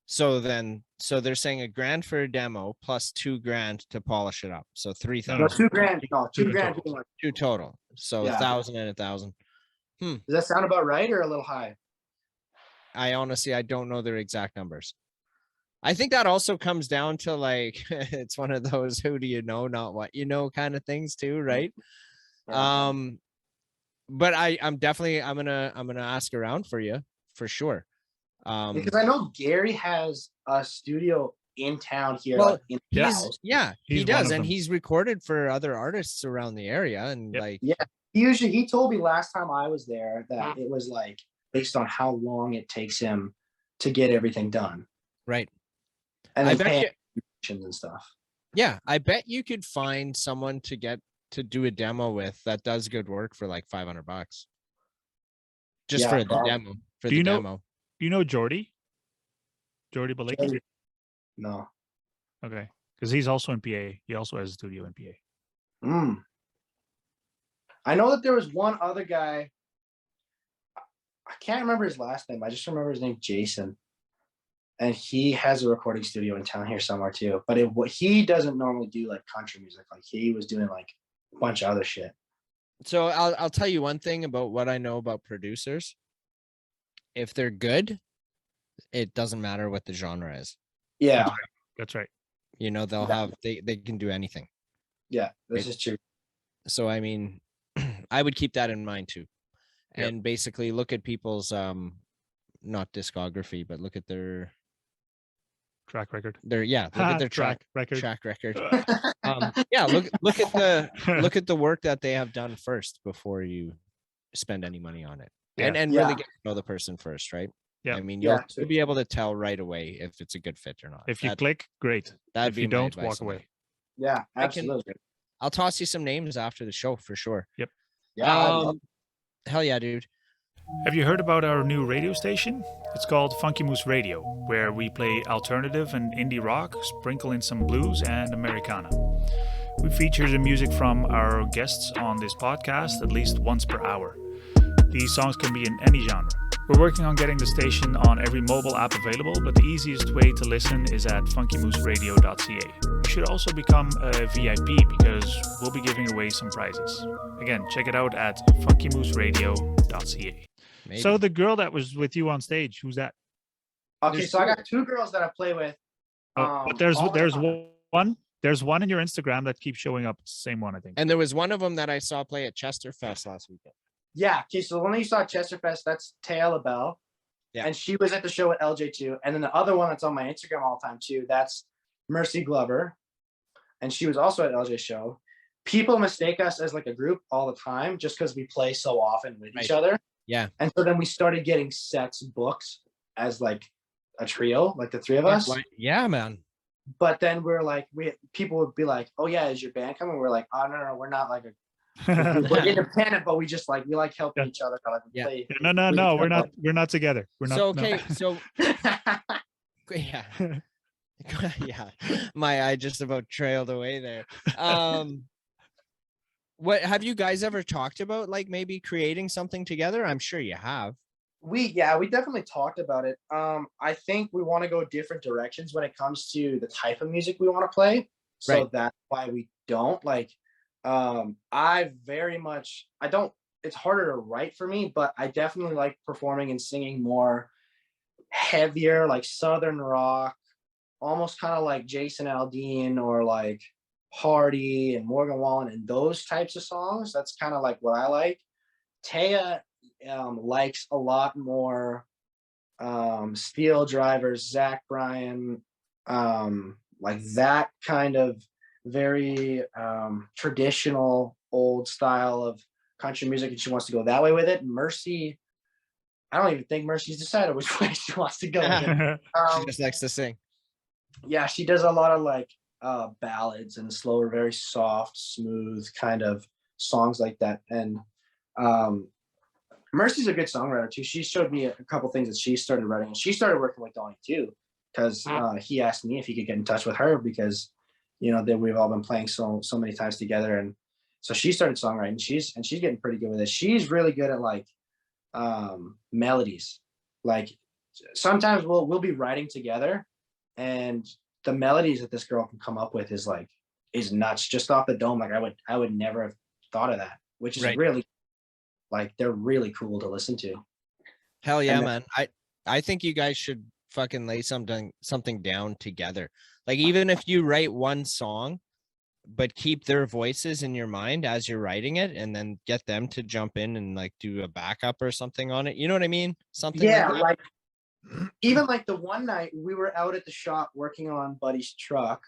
So they're saying $1,000 for a demo plus $2,000 to polish it up. So 3,000. No, $2,000. No, $2,000. total. Like, Two total. So Yeah. 1,000 and 1,000. Does that sound about right or a little high? I honestly, I don't know their exact numbers. I think that also comes down to like, it's one of those, who do you know, not what you know kind of things too, right? Yeah. But I'm definitely, I'm gonna ask around for you for sure. Because I know Gary has a studio in town here. Well, like in he He's one does, of and them. he's recorded for other artists around the area, and Yep. like, Yeah. He told me last time I was there that it was like based on how long it takes him to get everything done. right. And I then bet you, paying and stuff. yeah, I bet you could find someone to get to do a demo with that does good work for like $500 just Yeah, for the probably. demo. For Do the you know- demo. Do you know Jordy Balicki? No. Okay, because he's also in PA. He also has a studio in PA. I know that there was one other guy. I can't remember his last name. I just remember his name, Jason. And he has a recording studio in town here somewhere too. But he doesn't normally do like country music. Like he was doing like a bunch of other shit. So I'll tell you one thing about what I know about producers. If they're good, it doesn't matter what the genre is. Yeah. That's right. You know, they'll have they can do anything. Yeah. This is true. So I mean, I would keep that in mind too. Yep. And basically look at people's not discography, but look at their Track record. look at their track record. record. Yeah, look at the work that they have done first before you spend any money on it. Yeah. And Yeah. really get to know the person first, right? Yeah. I mean, Yeah, you'll be able to tell right away if it's a good fit or not. If you click, great. that'd If be you my don't, advice walk on that. away. Yeah, I can- absolutely. I'll toss you some names after the show for sure. Yep. Yeah. I love Hell yeah, dude. Have you heard about our new radio station? It's called Funky Moose Radio, where we play alternative and indie rock, sprinkle in some blues and Americana. We feature the music from our guests on this podcast at least once per hour. These songs can be in any genre. We're working on getting the station on every mobile app available, but the easiest way to listen is at funkymooseradio.ca. You should also become a VIP because we'll be giving away some prizes. Again, check it out at funkymooseradio.ca. Maybe. So the girl that was with you on stage, who's that? Okay, so I got two girls that I play with. But there's all the there's time. one. There's one in your Instagram that keeps showing up. Same one, I think. And there was one of them that I saw play at Chester Fest last weekend. Yeah, okay, so the one that you saw at Chesterfest, that's Taya LaBelle. Yeah. And she was at the show at LJ2. And then the other one that's on my Instagram all the time too, that's Mercy Glover. And she was also at LJ's show. People mistake us as like a group all the time just because we play so often with each other. Yeah. And so then we started getting sets booked as like a trio, like the three of us. Yeah, man. But then we're like, people would be like, "Oh yeah, is your band coming?" We're like, "Oh no, we're not like we're independent, but we like helping each other." Like we Yeah. play, No, we're not together. We're not. So no. okay, so yeah. Yeah. My eye just about trailed away there. What have you guys ever talked about, like maybe creating something together? I'm sure you have. we definitely talked about it. I think we want to go different directions when it comes to the type of music we want to play. So Right. that's why we don't like. It's harder to write for me, but I definitely like performing and singing more heavier, like Southern rock, almost kind of like Jason Aldean or like Hardy and Morgan Wallen and those types of songs. That's kind of like what I like. Taya likes a lot more Steel Drivers, Zach Bryan, like that kind of very traditional old style of country music, and she wants to go that way with it. Mercy, I don't even think Mercy's decided which way she wants to go with it. She just likes to sing. Yeah, she does a lot of like ballads and slower, very soft, smooth kind of songs like that. And Mercy's a good songwriter too. She showed me a couple things that she started writing, and she started working with Donnie too, because he asked me if he could get in touch with her because that we've all been playing so many times together. And so she started songwriting. She's getting pretty good with it. She's really good at like melodies. Like sometimes we'll be writing together, and the melodies that this girl can come up with is nuts, just off the dome. Like I would never have thought of that, which is Right. really Like they're really cool to listen to. Hell yeah, And man. I think you guys should fucking lay something down together. Like even if you write one song, but keep their voices in your mind as you're writing it, and then get them to jump in and like do a backup or something on it. You know what I mean? Something yeah, like that. like even like the one night we were out at the shop working on Buddy's truck,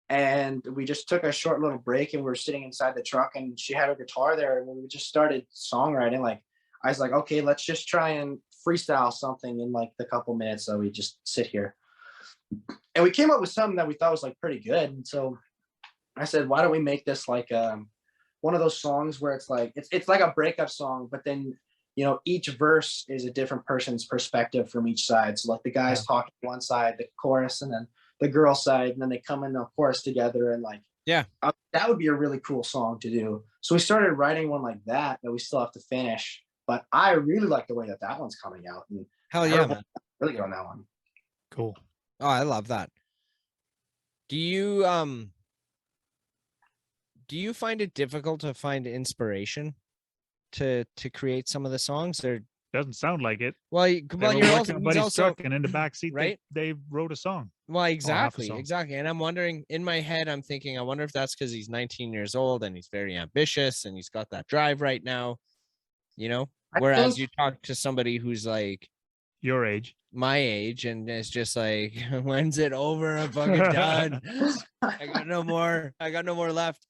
and we just took a short little break, and we were sitting inside the truck, and she had her guitar there, and we just started songwriting. Like I was like, okay, let's just try and freestyle something in like the couple minutes. So we just sit here, and we came up with something that we thought was like pretty good. And so I said, why don't we make this like one of those songs where it's like it's like a breakup song, but then each verse is a different person's perspective from each side. So like the guys talking one side, the chorus, and then the girl side, and then they come in the chorus together, and like that would be a really cool song to do. So we started writing one like that we still have to finish. But I really like the way that one's coming out. And hell yeah, man. Really good on that one. Cool. Oh, I love that. Do you find it difficult to find inspiration to create some of the songs? Or doesn't sound like it. Well, you're also and in the back seat, right? They wrote a song. Well, exactly. And I'm wondering, in my head, I'm thinking, I wonder if that's because he's 19 years old and he's very ambitious and he's got that drive right now, Whereas you talk to somebody who's like your age, my age, and it's just like, when's it over? I'm fucking done. I got no more left.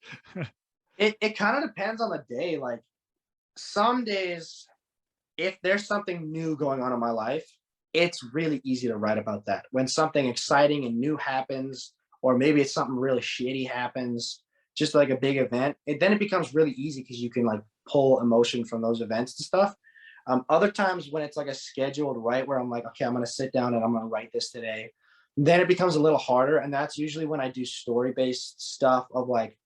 It kind of depends on the day. Like some days, if there's something new going on in my life, it's really easy to write about that. When something exciting and new happens, or maybe it's something really shitty happens, just like a big event, then it becomes really easy because you can like pull emotion from those events and stuff. Other times when it's like a scheduled write where I'm like, okay, I'm going to sit down and I'm going to write this today, then it becomes a little harder. And that's usually when I do story-based stuff of like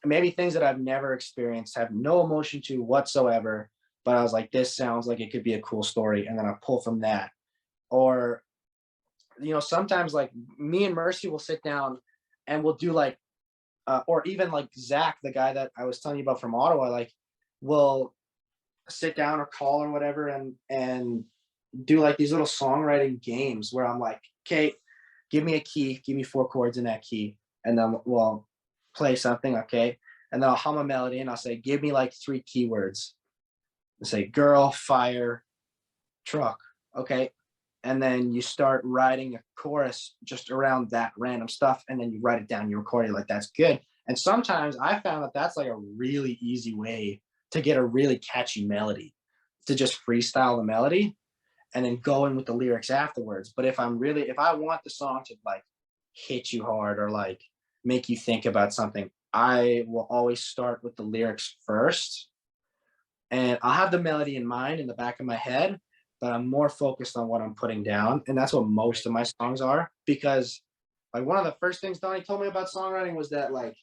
maybe things that I've never experienced, have no emotion to whatsoever, but I was like, this sounds like it could be a cool story. And then I pull from that. Or, sometimes like me and Mercy will sit down and we'll do like, or even like Zach, the guy that I was telling you about from Ottawa, like we'll sit down or call or whatever and do like these little songwriting games where I'm like, okay, give me a key, give me 4 chords in that key. And then we'll play something, okay? And then I'll hum a melody and I'll say, give me like 3 keywords. I'll say girl, fire, truck, okay? And then you start writing a chorus just around that random stuff, and then you write it down, you record it, like that's good. And sometimes I found that that's like a really easy way to get a really catchy melody, to just freestyle the melody and then go in with the lyrics afterwards. But if I want the song to like hit you hard or like make you think about something, I will always start with the lyrics first, and I'll have the melody in mind in the back of my head, but I'm more focused on what I'm putting down. And that's what most of my songs are, because like one of the first things Donnie told me about songwriting was that like,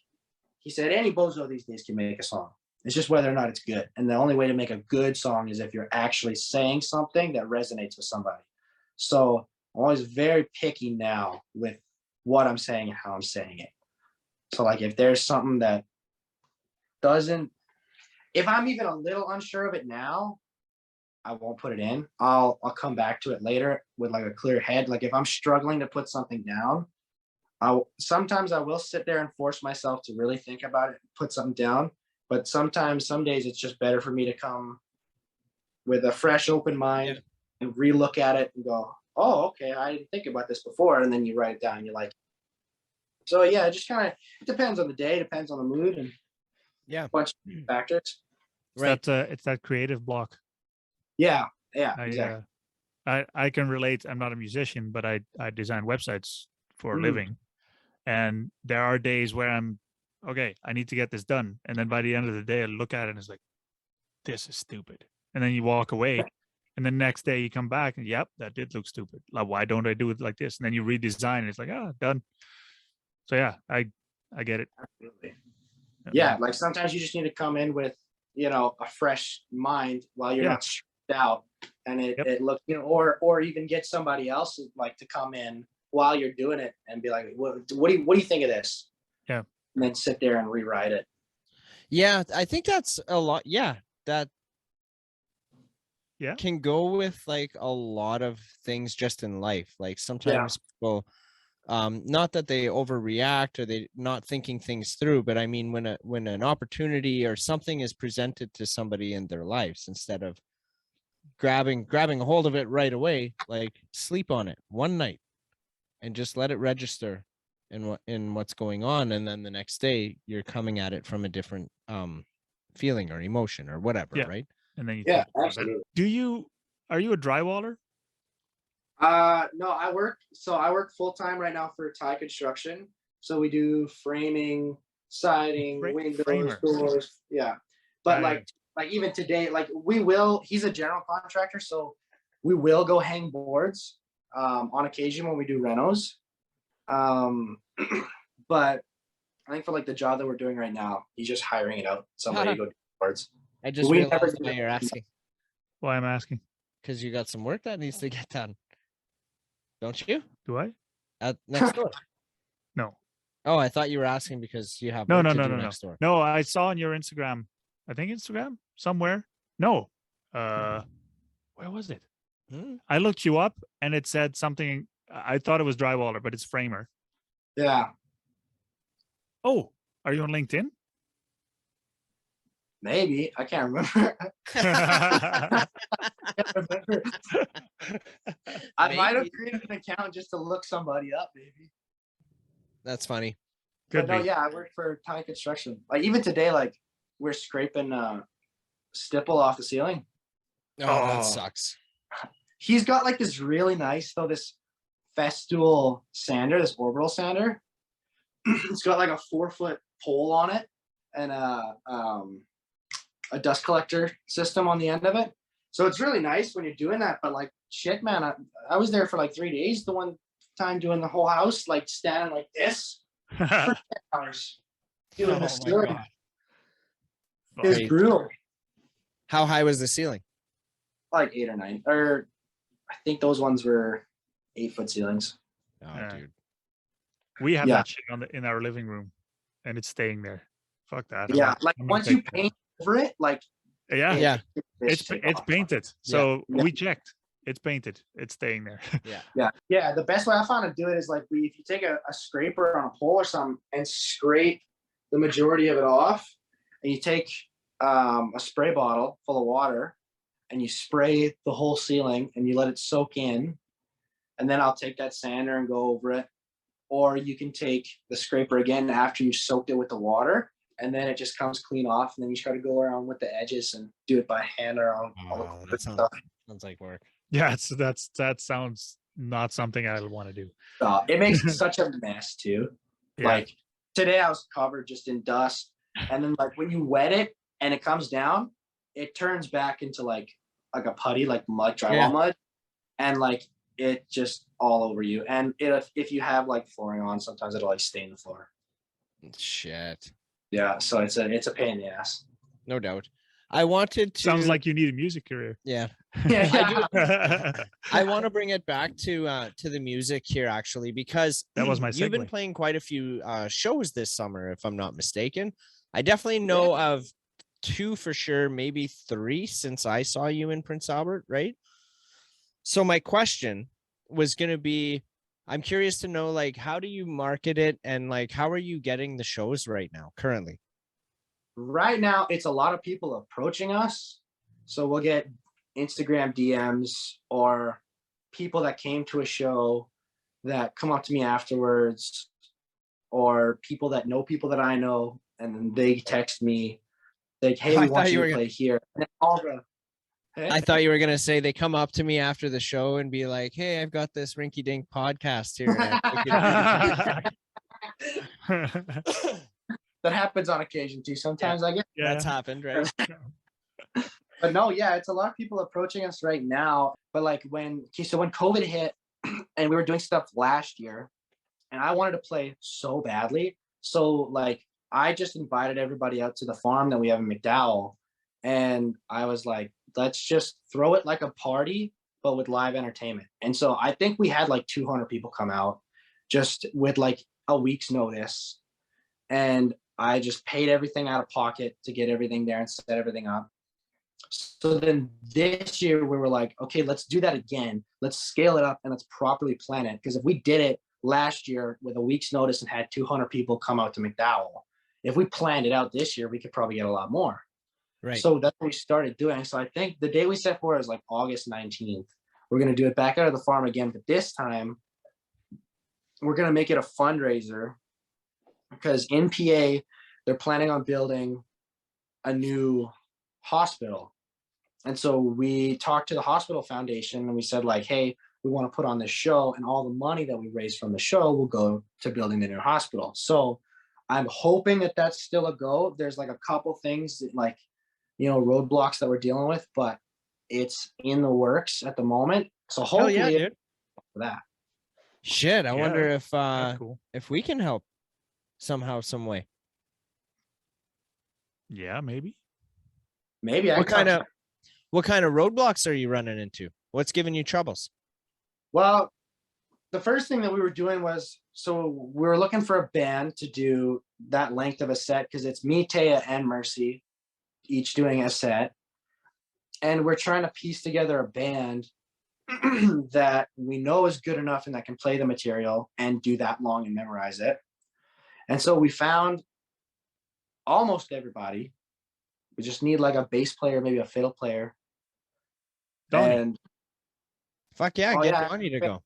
he said, any bozo these days can make a song. It's just whether or not it's good. And the only way to make a good song is if you're actually saying something that resonates with somebody. So I'm always very picky now with what I'm saying and how I'm saying it. So like if there's something that if I'm even a little unsure of it now, I won't put it in. I'll come back to it later with like a clear head. Like if I'm struggling to put something down, sometimes I will sit there and force myself to really think about it, put something down. But sometimes, some days it's just better for me to come with a fresh, open mind and relook at it and go, oh, okay, I didn't think about this before. And then you write it down and you're like, so yeah, it just kind of, it depends on the day, depends on the mood, and a bunch of factors. Right. It's that creative block. Yeah, exactly. I can relate. I'm not a musician, but I design websites for a living. And there are days where I'm, okay, I need to get this done. And then by the end of the day, I look at it and it's like, this is stupid. And then you walk away. And then next day you come back and, yep, that did look stupid. Like, why don't I do it like this? And then you redesign and it's like, done. So yeah, I get it. Absolutely. Yeah, like sometimes you just need to come in with, a fresh mind while you're not stressed out. And it looks, or even get somebody else like to come in while you're doing it and be like, what do you think of this? Yeah. And then sit there and rewrite it. Yeah, I think that's a lot. Yeah, can go with like a lot of things just in life. Like sometimes people, not that they overreact or they not thinking things through, but I mean, when an opportunity or something is presented to somebody in their lives, instead of grabbing a hold of it right away, like sleep on it one night and just let it register in what's going on, and then the next day you're coming at it from a different feeling or emotion or whatever, right? And then you absolutely. Are you a drywaller? No, I work full time right now for Thai Construction. So we do framing, siding, windows, doors. Yeah. But like even today, like he's a general contractor, so we will go hang boards on occasion when we do renos. But I think for like the job that we're doing right now, he's just hiring it out somebody to go do boards. I just realized why you're asking. Why I'm asking? Because you got some work that needs to get done. Don't you? Do I? At next door. No. Oh, I thought you were asking because you have no, next door. No, I saw on your Instagram. I think Instagram somewhere. No. Where was it? I looked you up and it said something. I thought it was drywaller, but it's framer. Yeah. Oh, are you on LinkedIn? Maybe. I can't remember. I might have created an account just to look somebody up, maybe. That's funny. But no, yeah, I work for Thai Construction. Like even today, like we're scraping stipple off the ceiling. Oh, that sucks. He's got like this really nice, this festool sander, this orbital sander. It's got like a 4-foot pole on it and a dust collector system on the end of it. So it's really nice when you're doing that. But like shit, man, I was there for like 3 days. The one time doing the whole house, like standing like this for 10 hours doing the ceiling. It was brutal. How high was the ceiling? Like 8 or 9, or I think those ones were 8-foot ceilings. Oh, dude. We have that shit in our living room, and it's staying there. Fuck that. Yeah, like once you paint over it, like it's painted. So we checked. It's painted. It's staying there. Yeah. The best way I found to do it is like if you take a scraper on a pole or something and scrape the majority of it off, and you take a spray bottle full of water and you spray the whole ceiling and you let it soak in, and then I'll take that sander and go over it. Or you can take the scraper again after you soaked it with the water, and then it just comes clean off, and then you try to go around with the edges and do it by hand or on all the stuff. Sounds like work. Yeah, that sounds not something I would want to do. It makes such a mess too. Yeah. Like today I was covered just in dust, and then like when you wet it and it comes down, it turns back into like a putty, like mud, drywall mud, and like it just all over you. And if you have like flooring on, sometimes it'll like stain the floor. Shit. Yeah, so it's a pain in the ass. No doubt. I wanted to. Sounds like you need a music career. Yeah. I want to bring it back to the music here, actually, because that was my segue. You've been playing quite a few shows this summer, if I'm not mistaken. I definitely know of 2 for sure, maybe 3 since I saw you in Prince Albert, right? So my question was going to be, I'm curious to know, like, how do you market it, and like, how are you getting the shows right now, currently? Right now, it's a lot of people approaching us. So we'll get Instagram DMs or people that came to a show that come up to me afterwards, or people that know people that I know, and then they text me like, hey, we want you to play here. And I thought you were going to say they come up to me after the show and be like, hey, I've got this rinky dink podcast here. That happens on occasion too. Sometimes I get that's happened, right? But no, it's a lot of people approaching us right now. But like when COVID hit and we were doing stuff last year, and I wanted to play so badly. So like I just invited everybody out to the farm that we have in McDowell. And I was like, let's just throw it like a party, but with live entertainment. And so I think we had like 200 people come out just with like a week's notice. And I just paid everything out of pocket to get everything there and set everything up. So then this year we were like, okay, let's do that again. Let's scale it up and let's properly plan it. Because if we did it last year with a week's notice and had 200 people come out to McDowell, if we planned it out this year, we could probably get a lot more. Right. So that's what we started doing. So I think the day we set for it is like August 19th. We're going to do it back out of the farm again, but this time we're going to make it a fundraiser because in PA, they're planning on building a new hospital. And so we talked to the hospital foundation and we said like, hey, we want to put on this show and all the money that we raise from the show will go to building the new hospital. So I'm hoping that that's still a go. There's like a couple things that like, you know, roadblocks that we're dealing with, but it's in the works at the moment. So hopefully dude. For that. Shit, I wonder if cool. if we can help somehow, some way. Yeah, maybe. Maybe What kind of roadblocks are you running into? What's giving you troubles? Well, the first thing that we were doing was, so we were looking for a band to do that length of a set because it's me, Taya, and Mercy each doing a set. And we're trying to piece together a band that we know is good enough and that can play the material and do that long and memorize it. And so we found almost everybody. We just need like a bass player, maybe a fiddle player. Donnie. And Fuck yeah, get Donnie to go.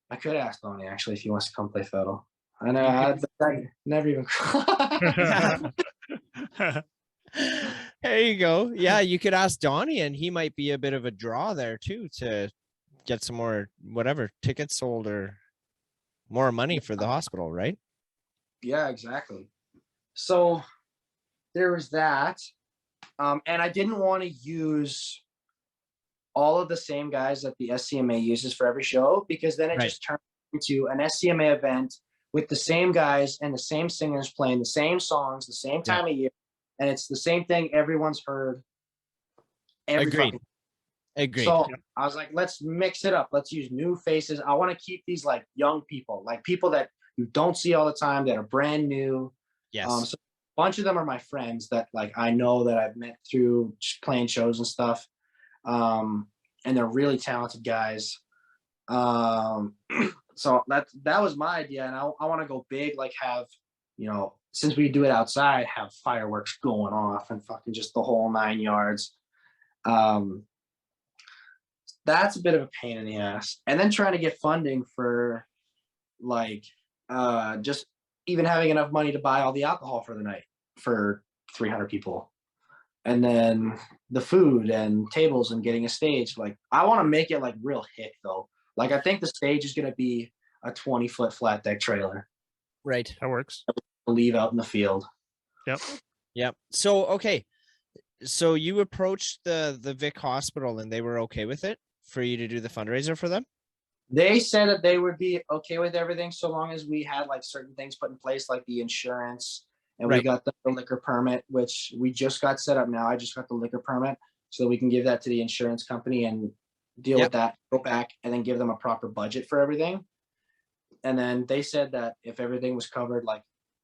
I could ask Donnie actually if he wants to come play fiddle. I know I never even. There you go. Yeah, you could ask Donnie, and he might be a bit of a draw there too to get some more whatever tickets sold or more money for the hospital, right? Yeah, exactly. So there was that, and I didn't want to use all of the same guys that the SCMA uses for every show because then it just turned into an SCMA event with the same guys and the same singers playing the same songs the same time of year. And it's the same thing everyone's heard. Agreed. So I was like, let's mix it up. Let's use new faces. I want to keep these like young people, like people that you don't see all the time that are brand new. Yes. So a bunch of them are my friends that like I know that I've met through playing shows and stuff. And they're really talented guys. So that was my idea. And I want to go big, like have, you know, since we do it outside, have fireworks going off and fucking just the whole 9 yards. That's a bit of a pain in the ass. And then trying to get funding for like just even having enough money to buy all the alcohol for the night for 300 people. And then the food and tables and getting a stage. Like I want to make it like real hick though. Like I think the stage is going to be a 20-foot flat deck trailer. Right. That works. Leave out in the field. Yep. So, okay. So you approached the Vic Hospital and they were okay with it for you to do the fundraiser for them? They said that they would be okay with everything so long as we had like certain things put in place, like the insurance, and we got the liquor permit, which we just got set up now. I just got the liquor permit so that we can give that to the insurance company and deal with that, go back and then give them a proper budget for everything. And then they said that if everything was covered, like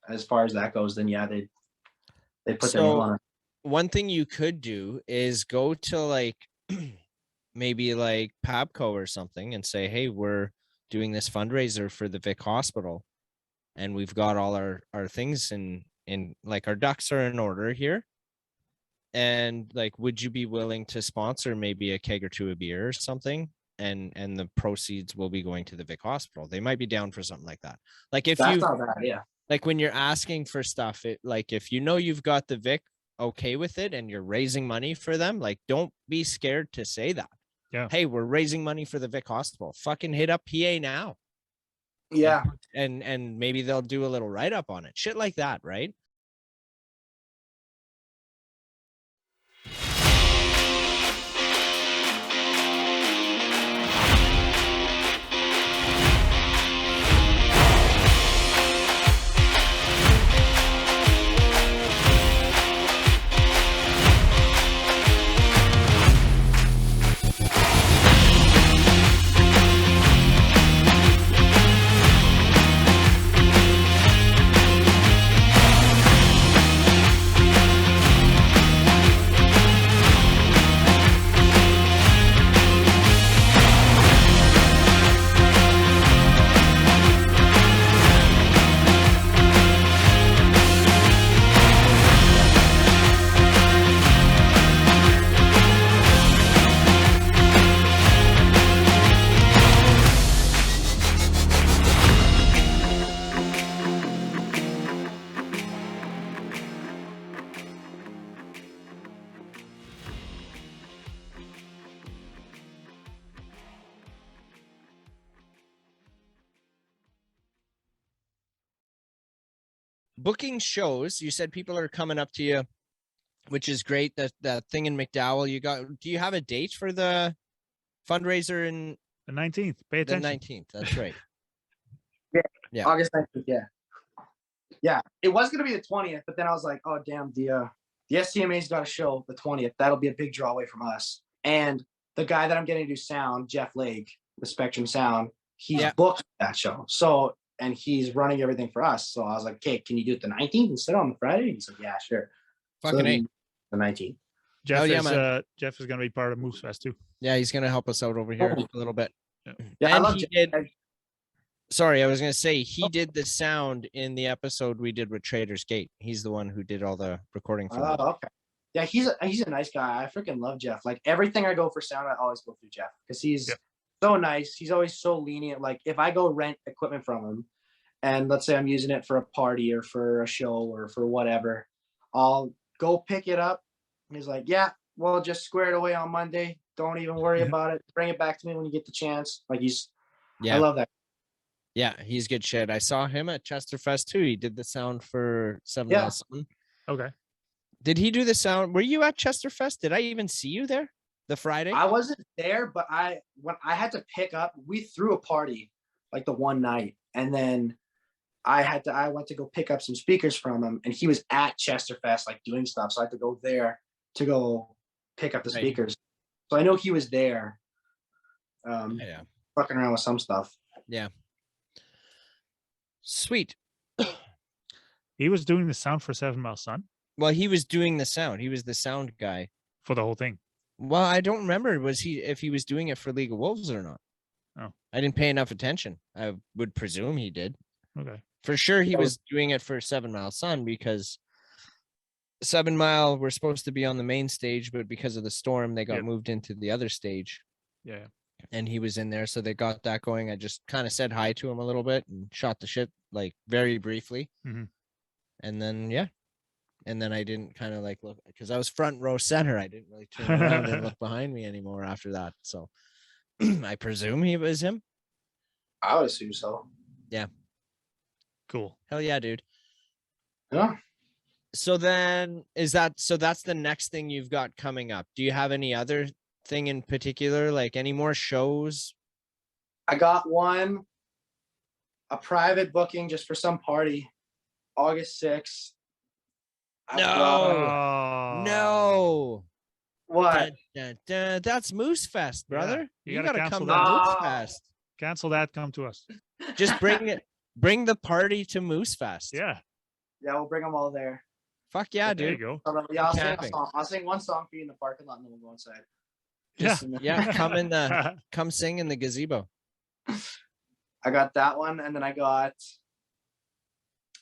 as far as that goes, then yeah, they put their name on it. One thing you could do is go to like maybe like Pabco or something and say, hey, we're doing this fundraiser for the Vic Hospital and we've got all our things in like our ducks are in order here. And like, would you be willing to sponsor maybe a keg or two of beer or something? And the proceeds will be going to the Vic Hospital. They might be down for something like that. Like if that's not bad, yeah. Like when you're asking for stuff, it like if you know you've got the Vic okay with it and you're raising money for them, like don't be scared to say that. Yeah. Hey, we're raising money for the Vic Hospital. Fucking hit up PA now. Yeah. And maybe they'll do a little write-up on it. Shit like that, right? booking shows. You said people are coming up to you, which is great. That thing in McDowell, you got. Do you have a date for the fundraiser in The 19th. Pay the attention. 19th? That's right. Yeah. August 19th, yeah. It was gonna be the 20th, but then I was like, oh damn, the SCMA's got a show the 20th. That'll be a big draw away from us. And the guy that I'm getting to do sound, Jeff Lake, with Spectrum Sound, he's booked that show. So, and he's running everything for us. So I was like, okay, can you do it the 19th instead on the Friday? He's like, yeah, sure. Fucking A. The 19th. Jeff is going to be part of Moves Fest too. Yeah, he's gonna help us out over here a little bit. Yeah, and I love Jeff. Sorry, I was gonna say he did the sound in the episode we did with Trader's Gate. He's the one who did all the recording for that. Okay. Yeah, he's a nice guy. I freaking love Jeff. Like everything I go for sound, I always go through Jeff because he's so nice. He's always so lenient. Like if I go rent equipment from him, and let's say I'm using it for a party or for a show or for whatever, I'll go pick it up. And he's like, yeah, well, just square it away on Monday. Don't even worry about it. Bring it back to me when you get the chance. Like I love that. Yeah, he's good shit. I saw him at Chesterfest too. He did the sound for 7 Miles Sun. Okay. Did he do the sound? Were you at Chesterfest? Did I even see you there the Friday? I wasn't there, but when I had to pick up, we threw a party like the one night, and then I went to go pick up some speakers from him, and he was at Chesterfest like doing stuff, so I had to go there to go pick up the speakers. So I know he was there, fucking around with some stuff. Yeah. Sweet. He was doing the sound for 7 Miles Sun. Well, he was doing the sound. He was the sound guy for the whole thing. Well, I don't remember if he was doing it for League of Wolves or not. Oh, I didn't pay enough attention. I would presume he did. Okay. For sure he was doing it for 7 Mile Sun because 7 Mile were supposed to be on the main stage, but because of the storm, they got moved into the other stage. Yeah. And he was in there, so they got that going. I just kind of said hi to him a little bit and shot the shit like very briefly. Mm-hmm. And then and then I didn't kind of like look because I was front row center. I didn't really turn around and look behind me anymore after that. So I presume he was him. I would assume so. Yeah. Cool. Hell yeah, dude. Yeah. So then that's the next thing you've got coming up. Do you have any other thing in particular, like any more shows? I got a private booking just for some party, August 6th. No. What? That's Moose Fest, brother. Yeah, you gotta come to that. Moose Fest. Cancel that. Come to us. Just bring the party to Moose Fest. Yeah. Yeah, we'll bring them all there. Fuck yeah, there dude. You go. Yeah, I'll sing a song. I'll sing one song for you in the parking lot, and then we'll go inside. Come sing in the gazebo. I got that one, and then I got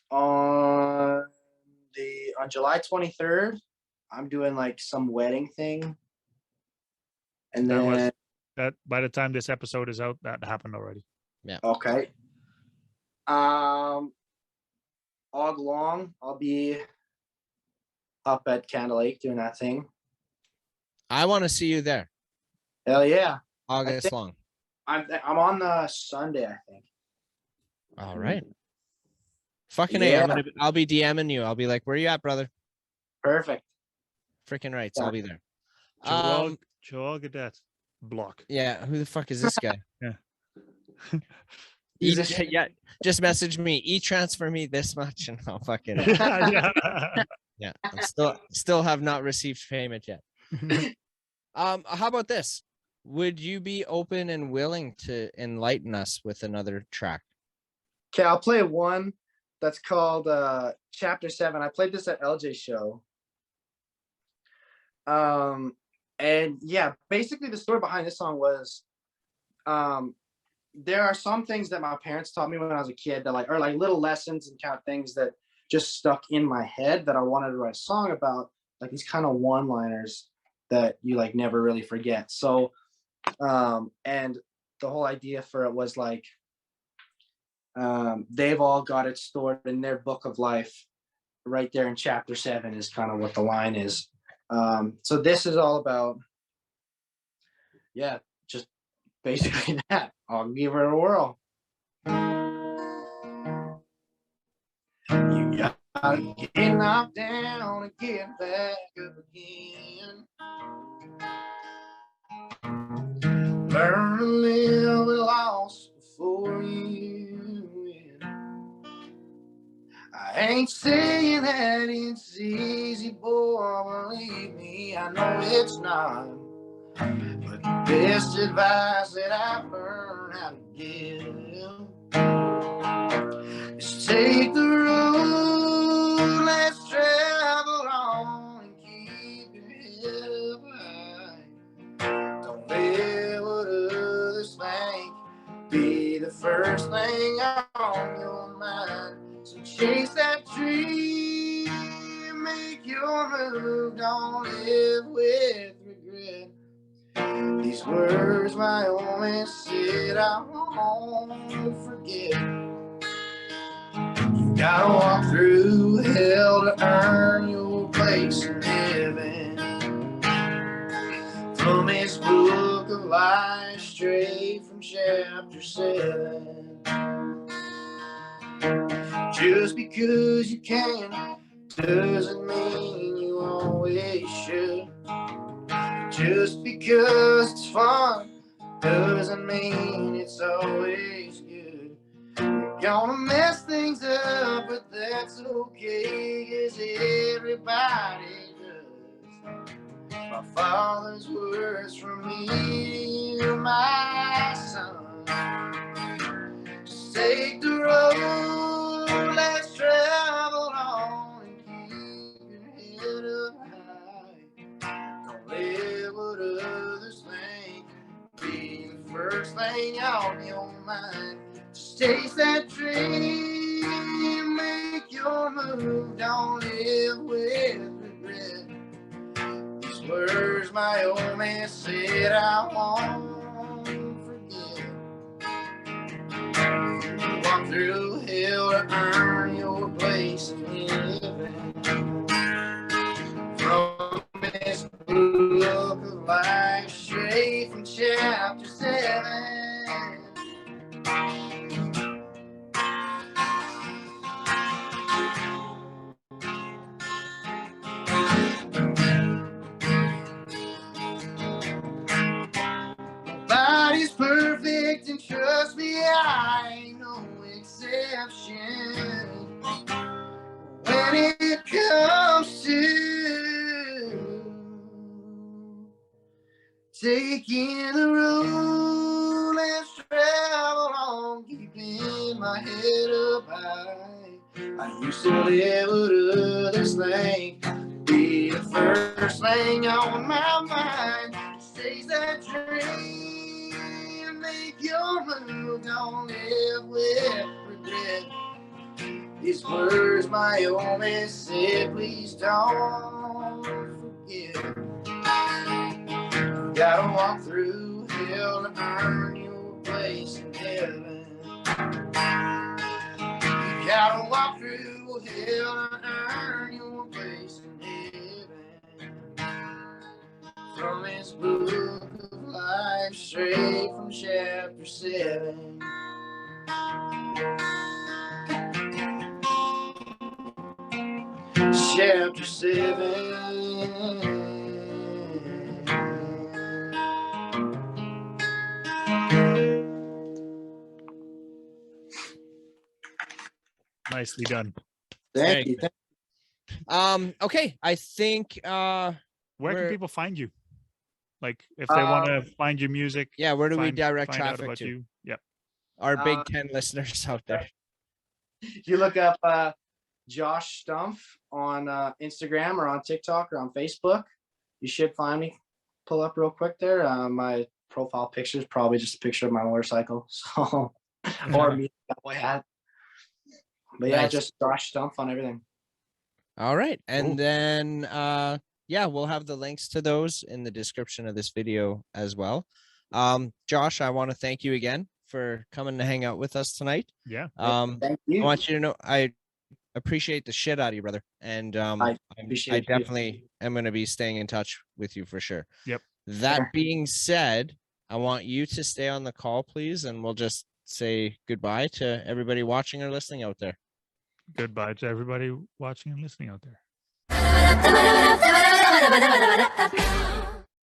on July 23rd, I'm doing like some wedding thing, and then that by the time this episode is out, that happened already. Yeah. Okay. All long, I'll be up at Candle Lake doing that thing. I want to see you there. Hell yeah. August long. I'm on the Sunday, I think. All right. Fucking A. I'll be DMing you. I'll be like, where you at, brother? Perfect. Freaking right. Yeah. I'll be there. Joel Gaudet. Block. Yeah. Who the fuck is this guy? Yeah. Just message me. E-transfer me this much and I'll fucking yeah. I still have not received payment yet. How about this? Would you be open and willing to enlighten us with another track? Okay, I'll play one that's called Chapter 7. I played this at LJ's show. And yeah, basically the story behind this song was there are some things that my parents taught me when I was a kid that are like little lessons and kind of things that just stuck in my head that I wanted to write a song about, like these kind of one-liners that you like never really forget. So and the whole idea for it was like they've all got it stored in their book of life right there in Chapter 7 is kind of what the line is. So this is all about just basically that. I'll give it a whirl. You got Gotta get knocked down and get back up again. Learn to live with loss before you win. I ain't saying that it's easy, boy, believe me, I know it's not. But the best advice that I've learned how to give is take the road, let's travel on and keep your head up high. Don't let what others think be the first thing on your mind. So chase that dream, make your move, don't live with regret. These words my old man said I won't forget. You gotta walk through hell to earn your place in heaven. From his book of life, straight from chapter 7. Just because you can doesn't mean you always should. Just because it's fun doesn't mean it's always good. You're gonna mess things up, but that's okay, 'cause everybody does. My father's words from me to my son. Just take the road, let's travel on and keep your head up high. Don't let what others think be the first thing on your mind. Just chase that dream, make your move, don't live with regret. These words my old man said I won't forget. Walk through hell to earn your place in heaven. From this book of life, straight from chapter 7. Nobody's perfect, and trust me, I ain't no exception. When it comes to taking the road, let's travel on, keeping my head up high. I used to live what others think be the first thing on my mind. Chase that dream, make your move, don't live with regret. These words my old man said, please don't forget. You gotta walk through hell to earn your place in heaven. You gotta walk through hell to earn your place in heaven. From his book of life, straight from chapter 7. Chapter 7. Nicely done. Thank you. Okay, I think Where can Where- people find you? Like if they want to find your music, yeah, where do we find direct out traffic about to? you. Yep. Our Big Ten listeners out there. You look up Josh Stumpf on Instagram or on TikTok or on Facebook. You should find me. Pull up real quick there. My profile picture is probably just a picture of my motorcycle. So, or me, cowboy hat. But yeah, Nice. just Josh Stumpf on everything. All right. And Cool. then yeah, we'll have the links to those in the description of this video as well. Josh, I want to thank you again for coming to hang out with us tonight. Yeah. Thank I you. want you to know I appreciate the shit out of you, brother. And I appreciate I you. definitely am going to be staying in touch with you for sure. Yep. That Sure. being said, I want you to stay on the call, please, and we'll just say goodbye to everybody watching or listening out there. goodbye to everybody watching and listening out there.